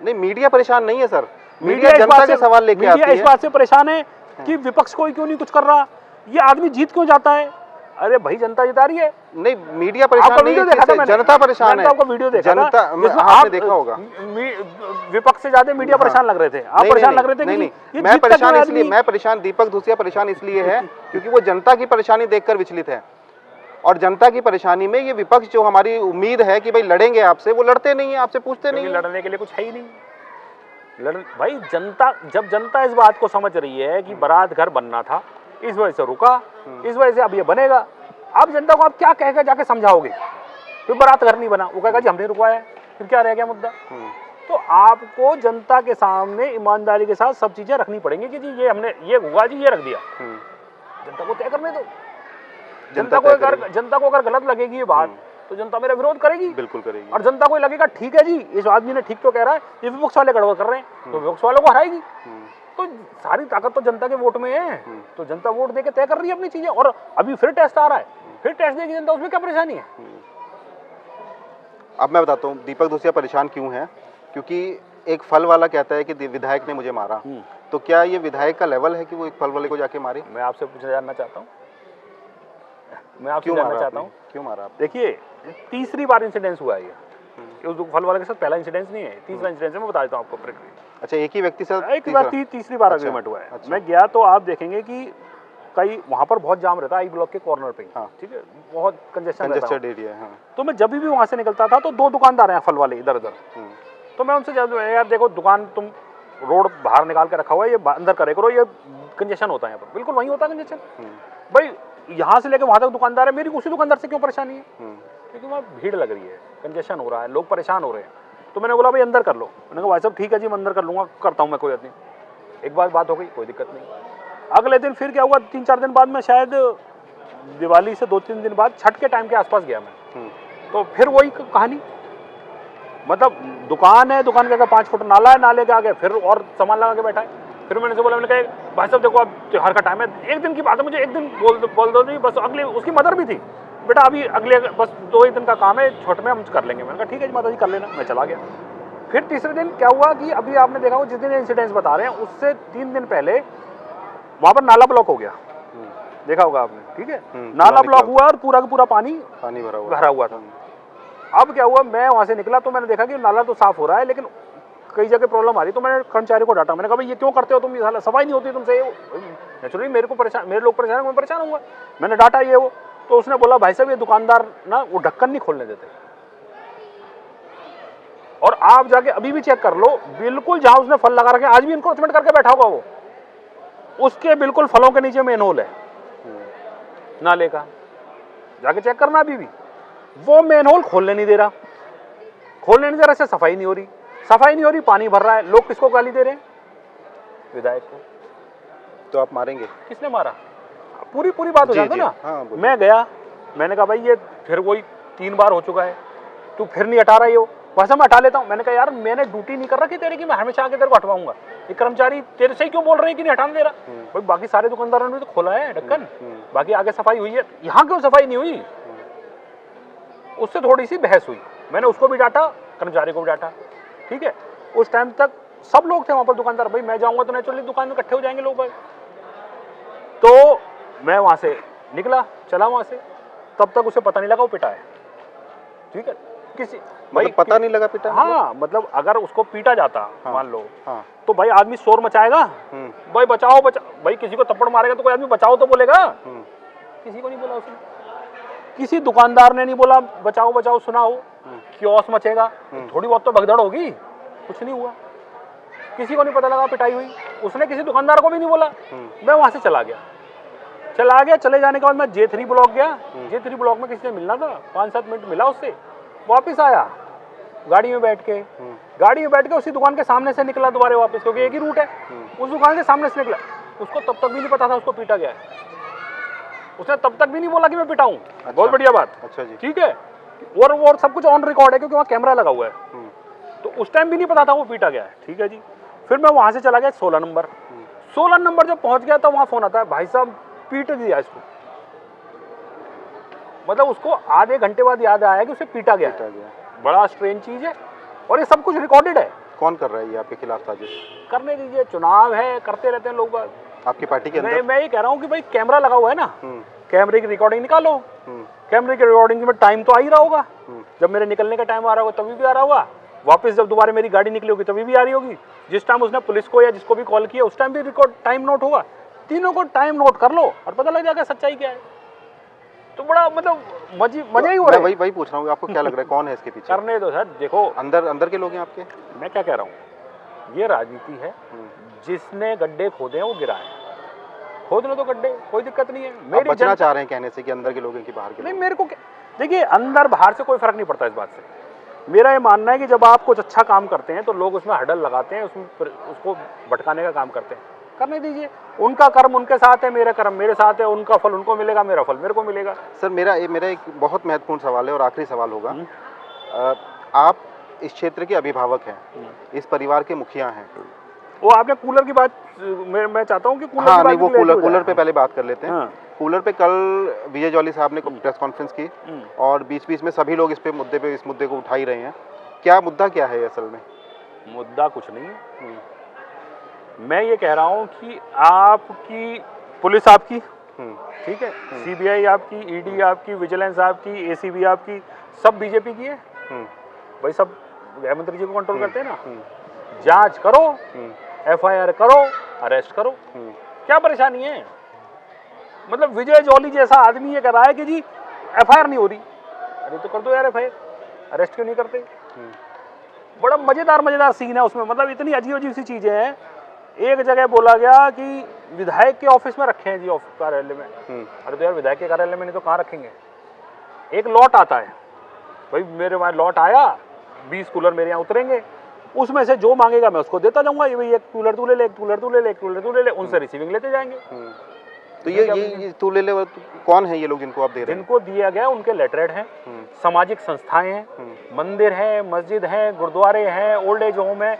नहीं, मीडिया परेशान नहीं है सर, मीडिया जनता के सवाल लेके आती है। इस बात से परेशान है कि विपक्ष कोई क्यों नहीं कुछ कर रहा, ये आदमी जीत क्यों जाता है? अरे भाई जनता जिता रही है। नहीं, मीडिया परेशान नहीं है, जनता परेशान है। आपका वीडियो देखा जनता, आपने देखा होगा, विपक्ष से ज्यादा मीडिया परेशान लग रहे थे, आप परेशान लग रहे थे। नहीं, मैं परेशान, दीपक धूसिया परेशान इसलिए है क्योंकि वो जनता की परेशानी देखकर विचलित है, और जनता की परेशानी में ये विपक्ष जो हमारी उम्मीद है कि भाई लड़ेंगे आपसे, वो लड़ते नहीं है, आपसे पूछते नहीं, लड़ने के लिए कुछ है ही नहीं। भाई जनता, जब जनता इस बात को समझ रही है कि बारात घर बनना था, इस वजह से रुका, इस वजह से अब ये बनेगा, अब जनता को आप क्या कह जाके समझाओगे? फिर बारात घर नहीं बना, वो कहेगा जी हमने रुकवाया है, फिर क्या रह गया मुद्दा? तो आपको जनता के सामने ईमानदारी के साथ सब चीजें रखनी पड़ेंगी कि जी ये हमने, ये हुआ जी, ये रख दिया, जनता को तय करने दो। जनता को अगर गलत लगेगी ये बात, तो जनता मेरा विरोध करेगी, बिल्कुल करेगी, और जनता को लगेगा ठीक है जी इस आदमी ने ठीक तो कह रहा है, ये विपक्ष वाले गड़बड़ कर रहे हैं, तो विपक्ष वालों को हराएगी। तो सारी ताकत तो जनता के वोट में है, तो जनता वोट देके तय कर रही है अपनी चीजें, और अभी फिर टेस्ट आ रहा है, फिर टेस्ट देगी जनता, उसमें क्या परेशानी है? अब मैं बताता हूँ दीपक धूसिया परेशान क्यों है, क्योंकि एक फल वाला कहता है कि विधायक ने मुझे मारा, तो क्या ये विधायक का लेवल है कि वो एक फल वाले को जाके मारे? मैं आपसे जानना चाहता हूँ, मैं आपसे जानना चाहता हूँ क्यों मारा आप? देखिए तीसरी बार इंसिडेंस हुआ है ये, उस फल वाले के साथ पहला इंसिडेंस नहीं है, तीसरा इंसिडेंस है, मैं बता देता हूँ आपको प्रक्रिया। अच्छा, एक ही व्यक्ति से तीसरी बार अग्रीमेंट हुआ है। अच्छा। मैं गया तो आप देखेंगे कि कई वहाँ पर बहुत जाम रहता है, आई ब्लॉक के कॉर्नर पे, ठीक है, बहुत कंजेस्टेड एरिया है। तो मैं जब भी वहाँ से निकलता था तो 2 दुकानदार हैं फल वाले इधर उधर, तो मैं उनसे यार देखो दुकान तुम रोड बाहर निकाल के रखा हुआ है, ये अंदर करे करो, ये कंजेशन होता है यहाँ पर, बिल्कुल वहीं होता है कंजेशन। भाई यहाँ से लेकर वहाँ तक दुकानदार है, मेरी उसी दुकानदार से क्यों परेशानी है? क्योंकि वहाँ भीड़ लग रही है, कंजेशन हो रहा है, लोग परेशान हो रहे हैं। तो मैंने बोला भाई अंदर कर लो, मैंने कहा भाई साहब ठीक है जी मैं अंदर कर लूँगा, करता हूँ मैं, कोई बात नहीं। एक बात हो गई, कोई दिक्कत नहीं। अगले दिन फिर क्या हुआ, 3-4 दिन बाद मैं शायद दिवाली से 2-3 दिन बाद छठ के टाइम के आसपास गया मैं, तो फिर वही कहानी, मतलब दुकान है, दुकान के आगे 5 फुट नाला है, नाले के आगे फिर और सामान लगा के बैठा है। फिर मैंने से बोला, मैंने कहा भाई साहब देखो अब त्योहार का टाइम है, एक दिन की बात है, मुझे एक दिन बोल दो जी बस, अगले उसकी मदर भी थी, बेटा अभी अगले बस 2 ही दिन का काम है, छोटे में हम कर लेंगे। मैंने कहा ठीक है जी माता जी कर लेना, मैं चला गया। फिर तीसरे दिन क्या हुआ कि अभी आपने देखा हो, जिस दिन इंसिडेंट्स बता रहे हैं उससे 3 दिन पहले वहाँ पर नाला ब्लॉक हो गया, देखा होगा आपने, ठीक है, नाला ब्लॉक हुआ और पूरा का पूरा पानी भरा हुआ था। अब क्या हुआ, मैं वहाँ से निकला तो मैंने देखा कि नाला तो साफ हो रहा है, लेकिन कई जगह प्रॉब्लम आ रही, तो मैंने कर्मचारी को डांटा, मैंने कहा भाई ये क्यों करते हो तुम, ये सफाई नहीं होती तुमसे, नेचुरली मेरे को परेशान, मेरे लोग परेशान, मैं परेशान हूँ, मैंने डांटा ये वो। तो उसने बोला भाई साहब ये दुकानदार ना वो ढक्कन नहीं खोलने देते, और आप जाके अभी भी चेक कर लो, बिल्कुल जहां उसने फल लगा रखे आज भी इनक्रोचमेंट करके बैठा होगा वो, उसके बिल्कुल फलों के नीचे मेन होल है नाले का, जाके चेक करना अभी भी, वो मेन होल खोलने नहीं दे रहा, इससे सफाई नहीं हो रही, पानी भर रहा है, लोग किसको गाली दे रहे हैं? विधायक को। तो आप मारेंगे? किसने मारा? पूरी बात हो जाती ना। हाँ, मैं गया, मैंने कहा भाई ये फिर वही 3 बार हो चुका है, तू फिर नहीं हटा रहा है, वैसे मैं हटा लेता हूँ। मैंने कहा यार मैंने ड्यूटी नहीं कर रखी तेरे की, मैं हमेशा आके तेरे को हटवाऊंगा, ये कर्मचारी तेरे से ही क्यों बोल रहे हैं कि नहीं हटाने दे रहा। भाई बाकी सारे दुकानदारों ने तो खोला है ढक्कन, बाकी आगे सफाई हुई है, यहाँ क्यों सफाई नहीं हुई। उससे थोड़ी सी बहस हुई, मैंने उसको भी डांटा, कर्मचारी को भी डांटा, ठीक है। उस टाइम तक सब लोग थे वहां पर दुकानदार, भाई मैं जाऊंगा तो नेचुरली दुकान में इकट्ठे हो जाएंगे लोग भाई। तो मैं वहां से निकला, चला वहां से, तब तक उसे पता नहीं लगा वो पिटा है, ठीक है। किसी भाई मतलब पता नहीं लगा पिटा? हाँ, मतलब अगर उसको पीटा जाता हाँ, मान लो, हाँ, तो भाई आदमी शोर मचाएगा, भाई बचाओ बचाओ, भाई किसी को थप्पड़ मारेगा तो कोई आदमी बचाओ तो बोलेगा, किसी को नहीं बोला उसने, किसी दुकानदार ने नहीं बोला बचाओ बचाओ, सुनाओ क्योस मचेगा, थोड़ी बहुत तो भगदड़ होगी, कुछ नहीं हुआ, किसी को नहीं पता लगा पिटाई हुई, उसने किसी दुकानदार को भी नहीं बोला। मैं वहां से चला गया, चले जाने के बाद मैं J3 ब्लॉक गया, J3 ब्लॉक में किसी से मिलना था, 5-7 मिनट मिला उससे, वापिस आया गाड़ी में बैठ के उसी दुकान के सामने से निकला दोबारा वापस, क्योंकि एक ही रूट है, उस दुकान के सामने से निकला। उसको तब तक भी नहीं पता था उसको पीटा गया है, उसने तब तक भी नहीं बोला कि मैं पिटाऊं। अच्छा, बहुत बढ़िया बात, अच्छा जी, ठीक है। और सब कुछ ऑन रिकॉर्ड है क्योंकि वहाँ कैमरा लगा हुआ है, तो उस टाइम भी नहीं पता था वो पीटा गया है, ठीक है जी। फिर मैं वहां से चला गया 16 नंबर, 16 नंबर जब पहुंच गया तो वहां फोन आता है, भाई साहब पीट दिया इसको, मतलब उसको आधे घंटे बाद याद आया कि उसे पीटा गया। बड़ा स्ट्रेंज चीज है, और ये सब कुछ रिकॉर्डेड है। कौन कर रहा है ये आपके खिलाफ साजिश? करने दीजिए, चुनाव है, करते रहते हैं लोग। आपकी पार्टी के अंदर? मैं ये कह रहा हूँ कि भाई कैमरा लगा हुआ है ना, कैमरे की रिकॉर्डिंग निकालो, कैमरे की रिकॉर्डिंग में टाइम तो आ ही रहा होगा, जब मेरे निकलने का टाइम आ रहा होगा तभी भी आ रहा होगा, वापस जब दोबारा मेरी गाड़ी निकली होगी तभी भी आ रही होगी, जिस टाइम उसने पुलिस को या जिसको भी कॉल किया उस टाइम भी रिकॉर्ड टाइम नोट होगा। तीनों को टाइम नोट कर लो और पता लग जाएगा सच्चाई क्या है। तो बड़ा मतलब मजा ही हो रहा है। वही पूछ रहा हूँ, आपको क्या लग रहा है कौन है इसके पीछे? करने दो सर, देखो अंदर के लोग हैं आपके। मैं क्या कह रहा हूँ, ये राजनीति है, जिसने गड्ढे खोदे हैं वो गिरा है, खोदने तो गड्ढे, कोई दिक्कत नहीं है। मेरी बचना चाह रहे हैं कहने से कि अंदर के लोग हैं कि बाहर के? नहीं, मेरे को देखिए अंदर बाहर से कोई फर्क नहीं पड़ता इस बात से। मेरा ये मानना है कि जब आप कुछ अच्छा काम करते हैं तो लोग उसमें हडल लगाते हैं, उसको भटकाने का काम करते हैं, करने दीजिए। उनका कर्म उनके साथ है, मेरा कर्म मेरे साथ है, उनका फल उनको मिलेगा, मेरा फल मेरे को मिलेगा। सर मेरा एक बहुत महत्वपूर्ण सवाल है और आखिरी सवाल होगा। आप इस क्षेत्र के अभिभावक हैं, इस परिवार के मुखिया हैं। वो आपने कूलर की बात, मैं चाहता हूँ कि कूलर हाँ, नहीं वो कूलर पे पहले बात कर लेते हैं। हाँ। कूलर पे कल विजय जॉली साहब ने प्रेस कॉन्फ्रेंस की और बीच में सभी लोग इस मुद्दे को उठा ही रहे हैं। क्या मुद्दा क्या है असल में? मुद्दा कुछ नहीं है, मैं ये कह रहा हूँ कि आपकी पुलिस आपकी, ठीक है, CBI आपकी, ED आपकी, विजिलेंस आपकी, ACB आपकी, सब बीजेपी की है भाई, सब गृह मंत्री जी को कंट्रोल करते हैं ना। जांच करो, FIR करो, अरेस्ट करो, क्या परेशानी है? मतलब विजय जॉली जैसा आदमी ये कह रहा है कि जी FIR नहीं हो रही, अरे तो कर दो यार FIR, अरेस्ट क्यों नहीं करते? बड़ा मजेदार सीन है उसमें, मतलब इतनी अजीब सी चीजें हैं। एक जगह बोला गया कि विधायक के ऑफिस में रखे हैं जी, ऑफिस कार्यालय में। अरे तो यार विधायक के कार्यालय में नहीं तो कहाँ रखेंगे? एक लॉट आता है भाई, मेरे वहां लॉट आया, 20 कूलर मेरे यहाँ उतरेंगे, उसमें से जो मांगेगा मैं उसको देता जाऊंगा, ये भाई एक कूलर तू ले ले, एक कूलर तू ले ले, एक कूलर तू ले ले, उनसे रिसीविंग लेते जाएंगे। तो ये तू ले ले कौन है ये लोग जिनको आप दे रहे हैं? जिनको दिया गया उनके लेटरेड हैं, सामाजिक संस्थाएं हैं, मंदिर है, मस्जिद है, गुरुद्वारे हैं, ओल्ड एज होम है,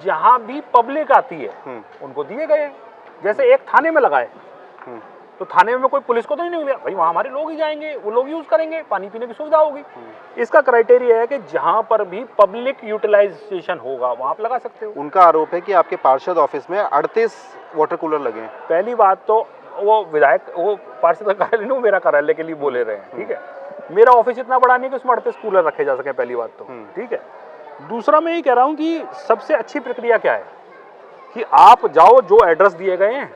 जहां भी पब्लिक आती है उनको दिए गए। जैसे एक थाने में लगाए तो थाने में कोई पुलिस को तो नहीं मिला भाई, वहां हमारे लोग ही जाएंगे, वो लोग यूज करेंगे, पानी पीने की सुविधा होगी। इसका क्राइटेरिया है कि जहां पर भी पब्लिक यूटिलाइजेशन होगा वहां आप लगा सकते हो। उनका आरोप है कि आपके पार्षद ऑफिस में 38 वाटर कूलर लगे हैं। पहली बात तो वो विधायक, वो पार्षद कार्यालय नहीं, मेरा कार्यालय के लिए बोले रहे हैं, ठीक है। मेरा ऑफिस इतना बड़ा नहीं कि उसमें 38 कूलर रखे जा सके, पहली बात तो, ठीक है। दूसरा मैं ये कह रहा हूँ कि सबसे अच्छी प्रक्रिया क्या है कि आप जाओ, जो एड्रेस दिए गए हैं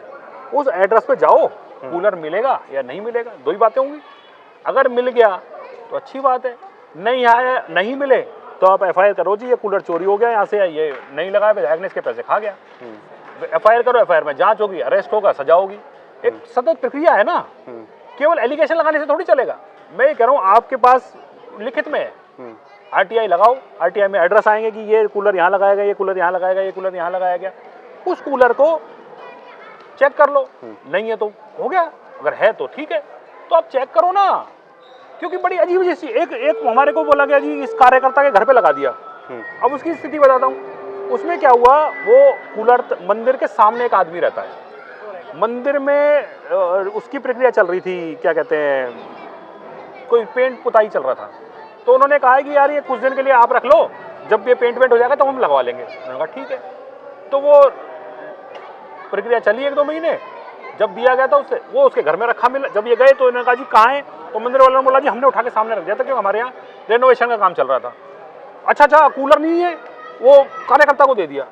उस एड्रेस पे जाओ, कूलर मिलेगा या नहीं मिलेगा, दो ही बातें होंगी। अगर मिल गया तो अच्छी बात है, नहीं आया, नहीं मिले तो आप FIR करो जी, ये कूलर चोरी हो गया, यहाँ से ये नहीं लगाया, विधायक ने इसके पैसे खा गया। FIR करो, FIR में जांच होगी, अरेस्ट होगा, सजा होगी। एक सतत प्रक्रिया है ना, केवल एलिगेशन लगाने से थोड़ी चलेगा। मैं ये कह रहा हूँ आपके पास लिखित में है, RTI लगाओ, RTI में एड्रेस आएंगे कि ये कूलर यहाँ लगाया गया, ये कूलर यहाँ लगाया गया, ये कूलर यहाँ लगाया गया, उस कूलर को चेक कर लो। नहीं है तो हो गया, अगर है तो ठीक है, तो आप चेक करो ना, क्योंकि बड़ी अजीब जैसी एक एक हमारे को बोला गया जी इस कार्यकर्ता के घर पे लगा दिया। अब उसकी स्थिति बताता हूँ, उसमें क्या हुआ, वो कूलर मंदिर के सामने एक आदमी रहता है, मंदिर में उसकी प्रक्रिया चल रही थी, क्या कहते हैं, कोई पेंट पुताई चल रहा था। तो उन्होंने कहा कि यार ये कुछ दिन के लिए आप रख लो, जब ये पेंट वेंट हो जाएगा तो हम लगवा लेंगे। उन्होंने कहा ठीक है। तो वो प्रक्रिया चली 1-2 महीने, जब दिया गया था उससे, वो उसके घर में रखा मिला। जब ये गए तो उन्होंने कहा जी कहाँ है, तो मंदिर वालों ने बोला जी हमने उठा के सामने रख दिया था क्योंकि हमारे यहाँ रेनोवेशन का काम चल रहा था। अच्छा कूलर नहीं है, वो कार्यकर्ता को दे दिया।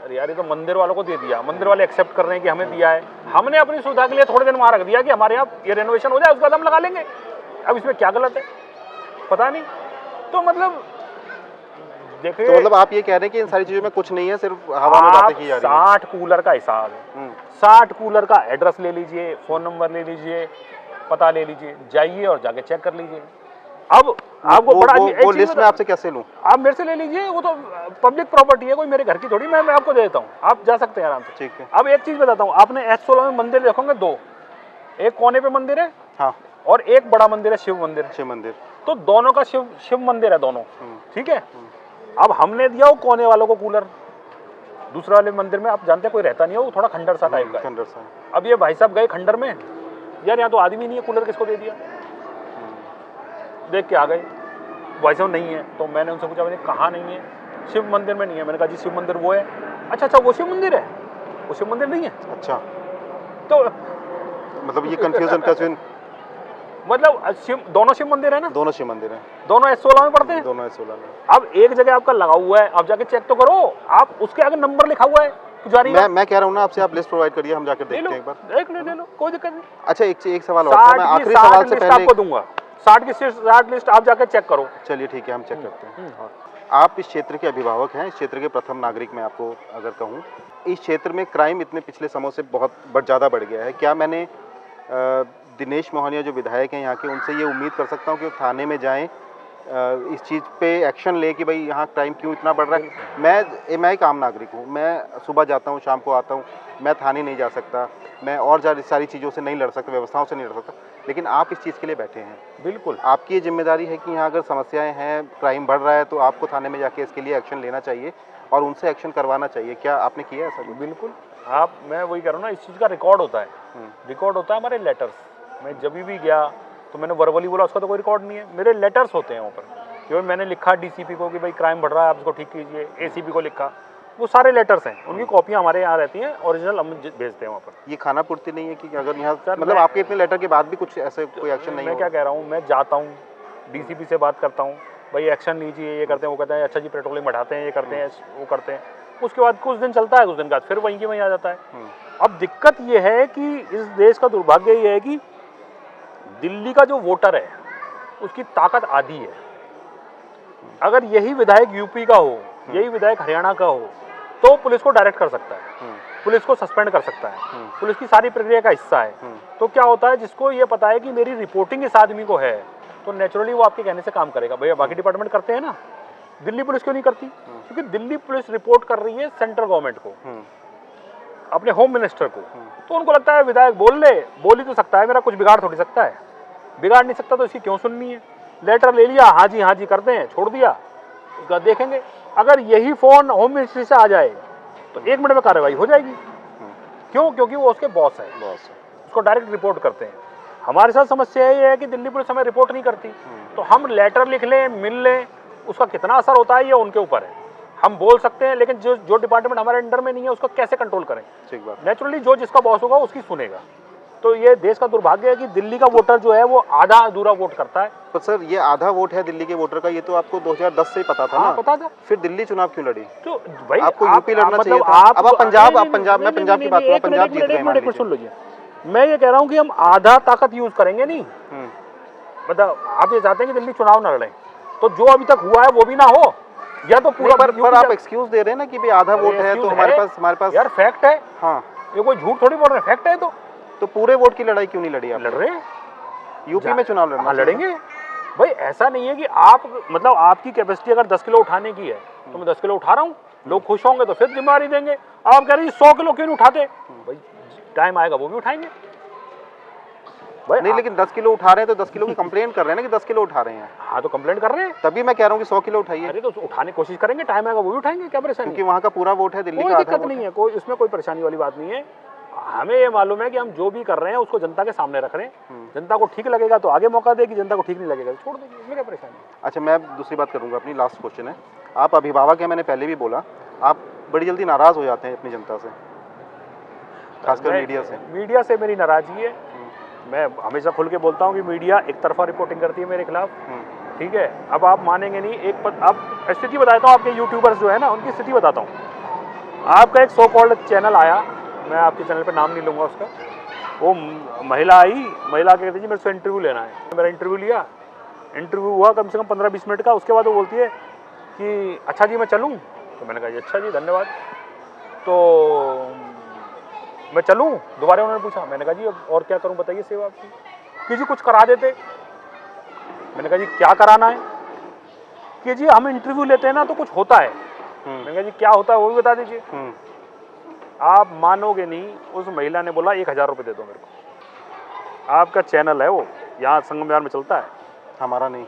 अरे यार ये तो मंदिर वालों को दे दिया, मंदिर वाले एक्सेप्ट कर रहे हैं कि हमें दिया है, हमने अपनी सुविधा के लिए थोड़े दिन वहाँ रख दिया कि हमारे यहाँ ये रेनोवेशन हो जाए उसके बाद हम लगा लेंगे। अब इसमें क्या गलत है पता नहीं। तो मतलब देखिए, तो मतलब आप ये कह रहे हैं कि इन सारी चीजों में कुछ नहीं है, सिर्फ हवा में बातें की जा रही है। 60 कूलर का हिसाब है, 60 कूलर का एड्रेस ले लीजिए, फोन नंबर ले लीजिए, पता ले लीजिए, जाइए और जाके चेक कर लीजिए। अब आपको बड़ा वो लिस्ट में आपसे कैसे लूं? आप मेरे से ले लीजिए, वो तो पब्लिक प्रॉपर्टी है, कोई मेरे घर की थोड़ी, मैं आपको दे देता हूँ, आप जा सकते हैं आराम से। ठीक है। अब एक चीज बताता हूँ, आपने S16 में मंदिर देखोगे 2, एक कोने पे मंदिर है, हाँ, और एक बड़ा मंदिर है, शिव मंदिर। शिव मंदिर, तो दोनों का शिव मंदिर है दोनों, ठीक है। अब हमने दिया वो कोने वालों को कूलर, दूसरा वाले मंदिर में आप जानते हैं कोई रहता नहीं है, वो थोड़ा खंडर सा टाइप का, खंडर सा। अब ये भाई साहब गए खंडर में, यार यहाँ तो आदमी नहीं है, कूलर किसको दे दिया, देख के आ गए, भाई साहब नहीं है। तो मैंने उनसे पूछा, मैंने कहाँ नहीं है, शिव मंदिर में नहीं है। मैंने कहा जी शिव मंदिर वो है, अच्छा वो शिव मंदिर है, वो शिव मंदिर नहीं है। अच्छा, तो मतलब ये कंफ्यूजन कैसे, मतलब दोनों शिव मंदिर है ना, दोनों शिव मंदिर है, दोनों S16 में पड़ते हैं, दोनों S16 में। अब एक जगह आपका लगा हुआ है, आप जाके चेक तो करो, आप उसके आगे नंबर लिखा हुआ है पुजारी। मैं कह रहा हूँ ना आपसे, आप लिस्ट प्रोवाइड करिए, हम जाकर देखते हैं एक बार, देख लो, कोई दिक्कत नहीं। अच्छा एक सवाल और था, मैं आखिरी सवाल से पहले आपको दूंगा, 60 लिस्ट आप जाकर चेक करो। चलिए ठीक है, हम चेक करते हैं। आप इस क्षेत्र के अभिभावक हैं, इस क्षेत्र के प्रथम नागरिक, मैं आपको अगर कहूँ, इस क्षेत्र में क्राइम इतने पिछले समय से बहुत ज़्यादा बढ़ गया है, क्या मैंने दिनेश मोहनिया जो विधायक हैं यहाँ के, उनसे ये उम्मीद कर सकता हूँ कि थाने में जाएं, इस चीज़ पे एक्शन ले कि भाई यहाँ क्राइम क्यों इतना बढ़ रहा है? मैं एक आम नागरिक हूँ, मैं सुबह जाता हूँ, शाम को आता हूँ, मैं थाने नहीं जा सकता, मैं और सारी चीज़ों से नहीं लड़ सकता, व्यवस्थाओं से नहीं लड़ सकता, लेकिन आप इस चीज़ के लिए बैठे हैं। बिल्कुल, आपकी ये जिम्मेदारी है कि यहाँ अगर समस्याएँ हैं, क्राइम बढ़ रहा है, तो आपको थाने में जाके इसके लिए एक्शन लेना चाहिए और उनसे एक्शन करवाना चाहिए। क्या आपने किया ऐसा? बिल्कुल, मैं वही कह रहा हूँ ना, इस चीज़ का रिकॉर्ड होता है, हमारे लेटर्स। मैं जब भी गया तो मैंने वर्बली बोला, उसका तो कोई रिकॉर्ड नहीं है, मेरे लेटर्स होते हैं वहाँ पर, क्योंकि मैंने लिखा डीसीपी को कि भाई क्राइम बढ़ रहा है, आप इसको ठीक कीजिए, एसीपी को लिखा, वो सारे लेटर्स हैं, उनकी कॉपियाँ हमारे यहाँ रहती हैं, ओरिजिनल हम भेजते हैं वहाँ पर। ये खाना पूर्ति नहीं है कि अगर यहाँ मतलब आपके इतने लेटर के बाद भी कुछ ऐसे कोई एक्शन नहीं? मैं क्या कह रहा हूँ, मैं जाता हूँ, डीसीपी से बात करता हूँ, भाई एक्शन लीजिए, ये करते हैं, वो कहते हैं अच्छा जी पेट्रोलिंग बढ़ाते हैं, ये करते हैं, वो करते हैं, उसके बाद कुछ दिन चलता है, कुछ दिन बाद फिर वहीं की वहीं आ जाता है। अब दिक्कत ये है कि इस देश का दुर्भाग्य ये है कि दिल्ली का जो वोटर है उसकी ताकत आधी है। अगर यही विधायक यूपी का हो, यही विधायक हरियाणा का हो, तो पुलिस को डायरेक्ट कर सकता है, पुलिस को सस्पेंड कर सकता है, पुलिस की सारी प्रक्रिया का हिस्सा है। तो क्या होता है, जिसको ये पता है कि मेरी रिपोर्टिंग इस आदमी को है, तो नेचुरली वो आपके कहने से काम करेगा। भैया बाकी डिपार्टमेंट करते हैं ना, दिल्ली पुलिस क्यों नहीं करती? क्योंकि दिल्ली पुलिस रिपोर्ट कर रही है सेंट्रल गवर्नमेंट को, अपने होम मिनिस्टर को, तो उनको लगता है विधायक बोल ही तो सकता है, मेरा कुछ बिगाड़ थोड़ी सकता है, बिगाड़ नहीं सकता तो इसकी क्यों सुननी है। लेटर ले लिया, हाँ जी करते हैं, छोड़ दिया, उसका देखेंगे। अगर यही फोन होम मिनिस्ट्री से आ जाए तो 1 मिनट में कार्रवाई हो जाएगी। क्यों? क्योंकि वो उसके बॉस है, उसको डायरेक्ट रिपोर्ट करते हैं। हमारे साथ समस्या ये है कि दिल्ली पुलिस हमें रिपोर्ट नहीं करती, तो हम लेटर लिख लें, मिल लें, उसका कितना असर होता है ये उनके ऊपर है। हम बोल सकते हैं, लेकिन जो डिपार्टमेंट हमारे अंडर में नहीं है उसको कैसे कंट्रोल करें? ठीक बात। नेचुरली जो जिसका बॉस होगा उसकी सुनेगा। तो ये देश का दुर्भाग्य है कि दिल्ली का वोटर जो है वो आधा अधूरा वोट करता है। तो सर ये आधा वोट है दिल्ली के वोटर का, ये तो आपको 2010 से ही पता था ना? पता था। फिर दिल्ली चुनाव क्यों लड़ी? तो भाई आपको यूपी लड़ना चाहिए था। अब आप पंजाब मैं पंजाब की बात कर रहा हूं, पंजाब जीत गए मान लीजिए। सुन लीजिए, मैं ये कह रहा हूँ कि हम आधा ताकत यूज करेंगे नहीं। मतलब आप ये चाहते हैं कि दिल्ली चुनाव न लड़े, तो जो अभी तक हुआ है वो भी ना हो, या तो पूरा। पर आप एक्सक्यूज दे रहे हैं ना कि भाई आधा वोट है तो हमारे पास यार फैक्ट है। हाँ, ये कोई झूठ थोड़ी बोल रहे हैं, फैक्ट है। तो पूरे वोट की लड़ाई क्यों नहीं लड़ी आप? लड़ रहे हैं, यूपी में चुनाव लड़ना। हाँ लड़ेंगे भाई, ऐसा नहीं है कि आप मतलब आपकी कैपेसिटी अगर 10 किलो उठाने की है तो मैं 10 किलो उठा रहा हूँ, लोग खुश होंगे तो फिर जिम्मेवारी देंगे। आप कह रहे हैं 100 किलो क्यों नहीं उठाते? भाई टाइम आएगा वो भी उठाएंगे, भाई नहीं, लेकिन 10 किलो उठा रहे हैं तो 10 किलो की कंप्लेंट कर रहे हैं ना कि 10 किलो उठा रहे हैं। हाँ तो कंप्लेंट कर रहे हैं, तभी मैं कह रहा हूँ कि 100 किलो उठाइए, अरे तो उठाने की कोशिश करेंगे, टाइम आएगा वो भी उठाएंगे, क्या परेशानी क्योंकि है? वहाँ का पूरा वोट है, दिल्ली कोई का आधा दिक्कत वोट नहीं है। है, कोई इसमें कोई परेशानी वाली बात नहीं है। हमें ये मालूम है कि हम जो भी कर रहे हैं उसको जनता के सामने रख रहे हैं। जनता को ठीक लगेगा तो आगे मौका देगी, जनता को ठीक नहीं लगेगा तो छोड़ देगी, इसमें क्या परेशानी है? अच्छा, मैं दूसरी बात करूँगा, अपनी लास्ट क्वेश्चन है, आप अभिभावक हैं, मैंने पहले भी बोला, आप बड़ी जल्दी नाराज़ हो जाते हैं अपनी जनता से, खासकर मीडिया से। मीडिया से मेरी नाराजगी है, मैं हमेशा खुल के बोलता हूँ कि मीडिया एक तरफा रिपोर्टिंग करती है मेरे खिलाफ, ठीक है। अब आप मानेंगे नहीं, अब स्थिति बताता हूँ, आपके यूट्यूबर्स जो है ना उनकी स्थिति बताता हूँ। आपका एक सो कॉल्ड चैनल आया, मैं आपके चैनल पे नाम नहीं लूँगा उसका, वो महिला आई, महिला कहती जी मेरे से इंटरव्यू लेना है, मेरा इंटरव्यू लिया, इंटरव्यू हुआ कम से कम 15-20 मिनट का। उसके बाद वो बोलती है कि अच्छा जी मैं चलूँ, तो मैंने कहा जी अच्छा जी धन्यवाद, तो मैं चलूँ, दोबारा उन्होंने पूछा, मैंने कहा जी अब और क्या करूँ बताइए सेवा आपकी, कि जी कुछ करा देते। मैंने कहा जी क्या कराना है, कि जी हम इंटरव्यू लेते हैं ना तो कुछ होता है। मैंने कहा जी क्या होता है वो भी बता दीजिए। आप मानोगे नहीं, उस महिला ने बोला 1000 रुपये दे दो मेरे को, आपका चैनल है वो यहाँ संगम विहार में चलता है, हमारा नहीं,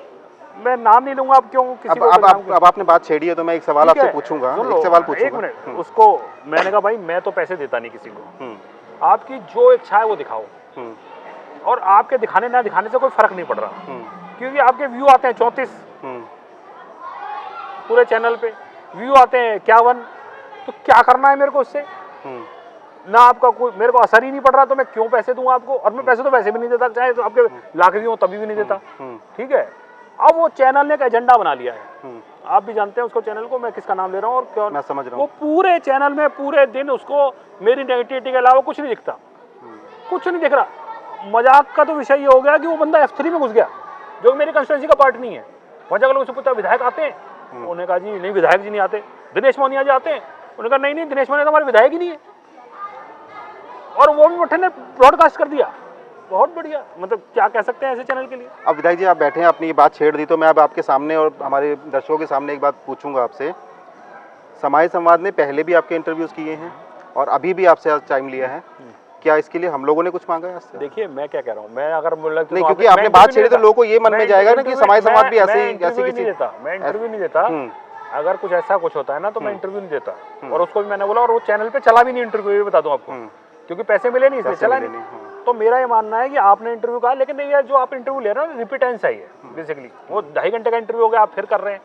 मैं नाम नहीं लूंगा, आप क्यों किसी को अब आपने बात छेड़ी है तो मैं एक सवाल आपसे पूछूंगा, एक सवाल पूछूंगा। एक मिनट, उसको मैंने कहा भाई मैं तो पैसे देता नहीं किसी को, आपकी जो इच्छा है वो दिखाओ, और आपके दिखाने ना दिखाने से कोई फर्क नहीं पड़ रहा, क्योंकि आपके व्यू आते हैं 34 पूरे चैनल पे, व्यू आते हैं 51, तो क्या करना है मेरे को उससे? ना आपका कोई मेरे को असर ही नहीं पड़ रहा, तो मैं क्यों पैसे दूं आपको? और मैं पैसे तो वैसे भी नहीं देता, चाहे तो आपके लाख भी हो तभी भी नहीं देता, ठीक है। अब वो चैनल ने एक एजेंडा बना लिया है, आप भी जानते हैं उसको, चैनल को, मैं किसका नाम ले रहा हूँ और क्यों, मैं समझ रहा हूँ। वो पूरे चैनल में पूरे दिन उसको मेरी नेगेटिविटी के अलावा कुछ नहीं दिखता, कुछ नहीं दिख रहा। मजाक का तो विषय ये हो गया कि वो बंदा F3 में घुस गया, जो मेरी कंस्टिट्यूंसी का पार्ट नहीं है। वहाँ जाकर लोगों से पूछा विधायक आते हैं, उन्होंने कहा जी नहीं विधायक जी नहीं आते। दिनेश मोहनिया जी आते हैं, उन्होंने कहा नहीं नहीं दिनेश मोहनिया तो हमारे विधायक ही नहीं है, और वो भी मुठ्ठे ने ब्रॉडकास्ट कर दिया। बहुत बढ़िया, मतलब क्या कह सकते हैं ऐसे चैनल के लिए। अब विधायक जी आप बैठे हैं, अपनी ये बात छेड़ दी, तो मैं अब आपके सामने और हमारे दर्शकों के सामने एक बात पूछूंगा आपसे। समाज संवाद ने पहले भी आपके इंटरव्यूज किए हैं और अभी भी आपसे आज टाइम लिया है, क्या इसके लिए हम लोगों ने कुछ मांगा है आपसे? देखिए मैं क्या कह रहा हूँ, मैं अगर नहीं, क्योंकि आपने बात छेड़ी तो लोगों को ये मन में जाएगा ना कि समाज संवाद भी ऐसे ही ऐसी किसी देता, मैं इंटरव्यू नहीं देता। अगर कुछ ऐसा कुछ होता है ना तो मैं इंटरव्यू नहीं देता, और उसको भी मैंने बोला, और वो चैनल पे चला भी नहीं इंटरव्यू, ये बता दूं आपको, क्योंकि पैसे मिले नहीं इसलिए चला नहीं। तो मेरा ये मानना है कि आपने इंटरव्यू कहा, लेकिन ये जो आप इंटरव्यू ले रहे हो रिपीटेंस है, बेसिकली वो 2.5 घंटे का इंटरव्यू हो गया, आप फिर कर रहे हैं।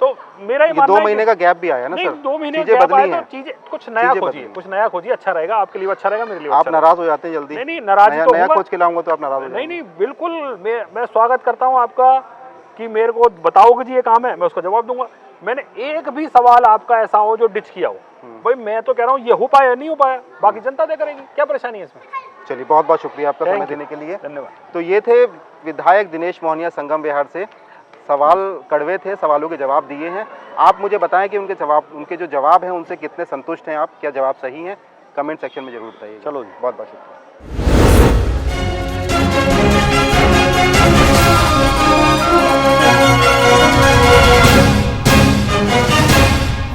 तो मेरा ये मानना है 2 महीने का गैप भी आया ना सर, 2 महीने चीजें बदली हैं, चीजें कुछ नया खोजिए, कुछ नया खोजिए, अच्छा रहेगा आपके लिए, अच्छा रहेगा मेरे लिए। आप नाराज हो जाते हैं जल्दी? नहीं नाराज तो नया खोज के लाऊंगा तो आप नाराज हो जाएंगे? नहीं बिल्कुल, मैं स्वागत करता हूँ आपका कि मेरे को बताओगे जी ये काम है, मैं उसका जवाब दूंगा। मैंने एक भी सवाल आपका ऐसा हो जो डिच किया हो, भाई मैं तो कह रहा हूँ ये हो पाया नहीं हो पाया, बाकी जनता तय करेगी, क्या परेशानी है इसमें। चलिए बहुत बहुत शुक्रिया आपका समय देने के लिए, धन्यवाद। तो ये थे विधायक दिनेश मोहनिया संगम विहार से। सवाल कड़वे थे, सवालों के जवाब दिए हैं। आप मुझे बताएं कि उनके जो जवाब हैं उनसे कितने संतुष्ट हैं आप, क्या जवाब सही है, कमेंट सेक्शन में जरूर बताइए। चलो जी, बहुत बहुत शुक्रिया।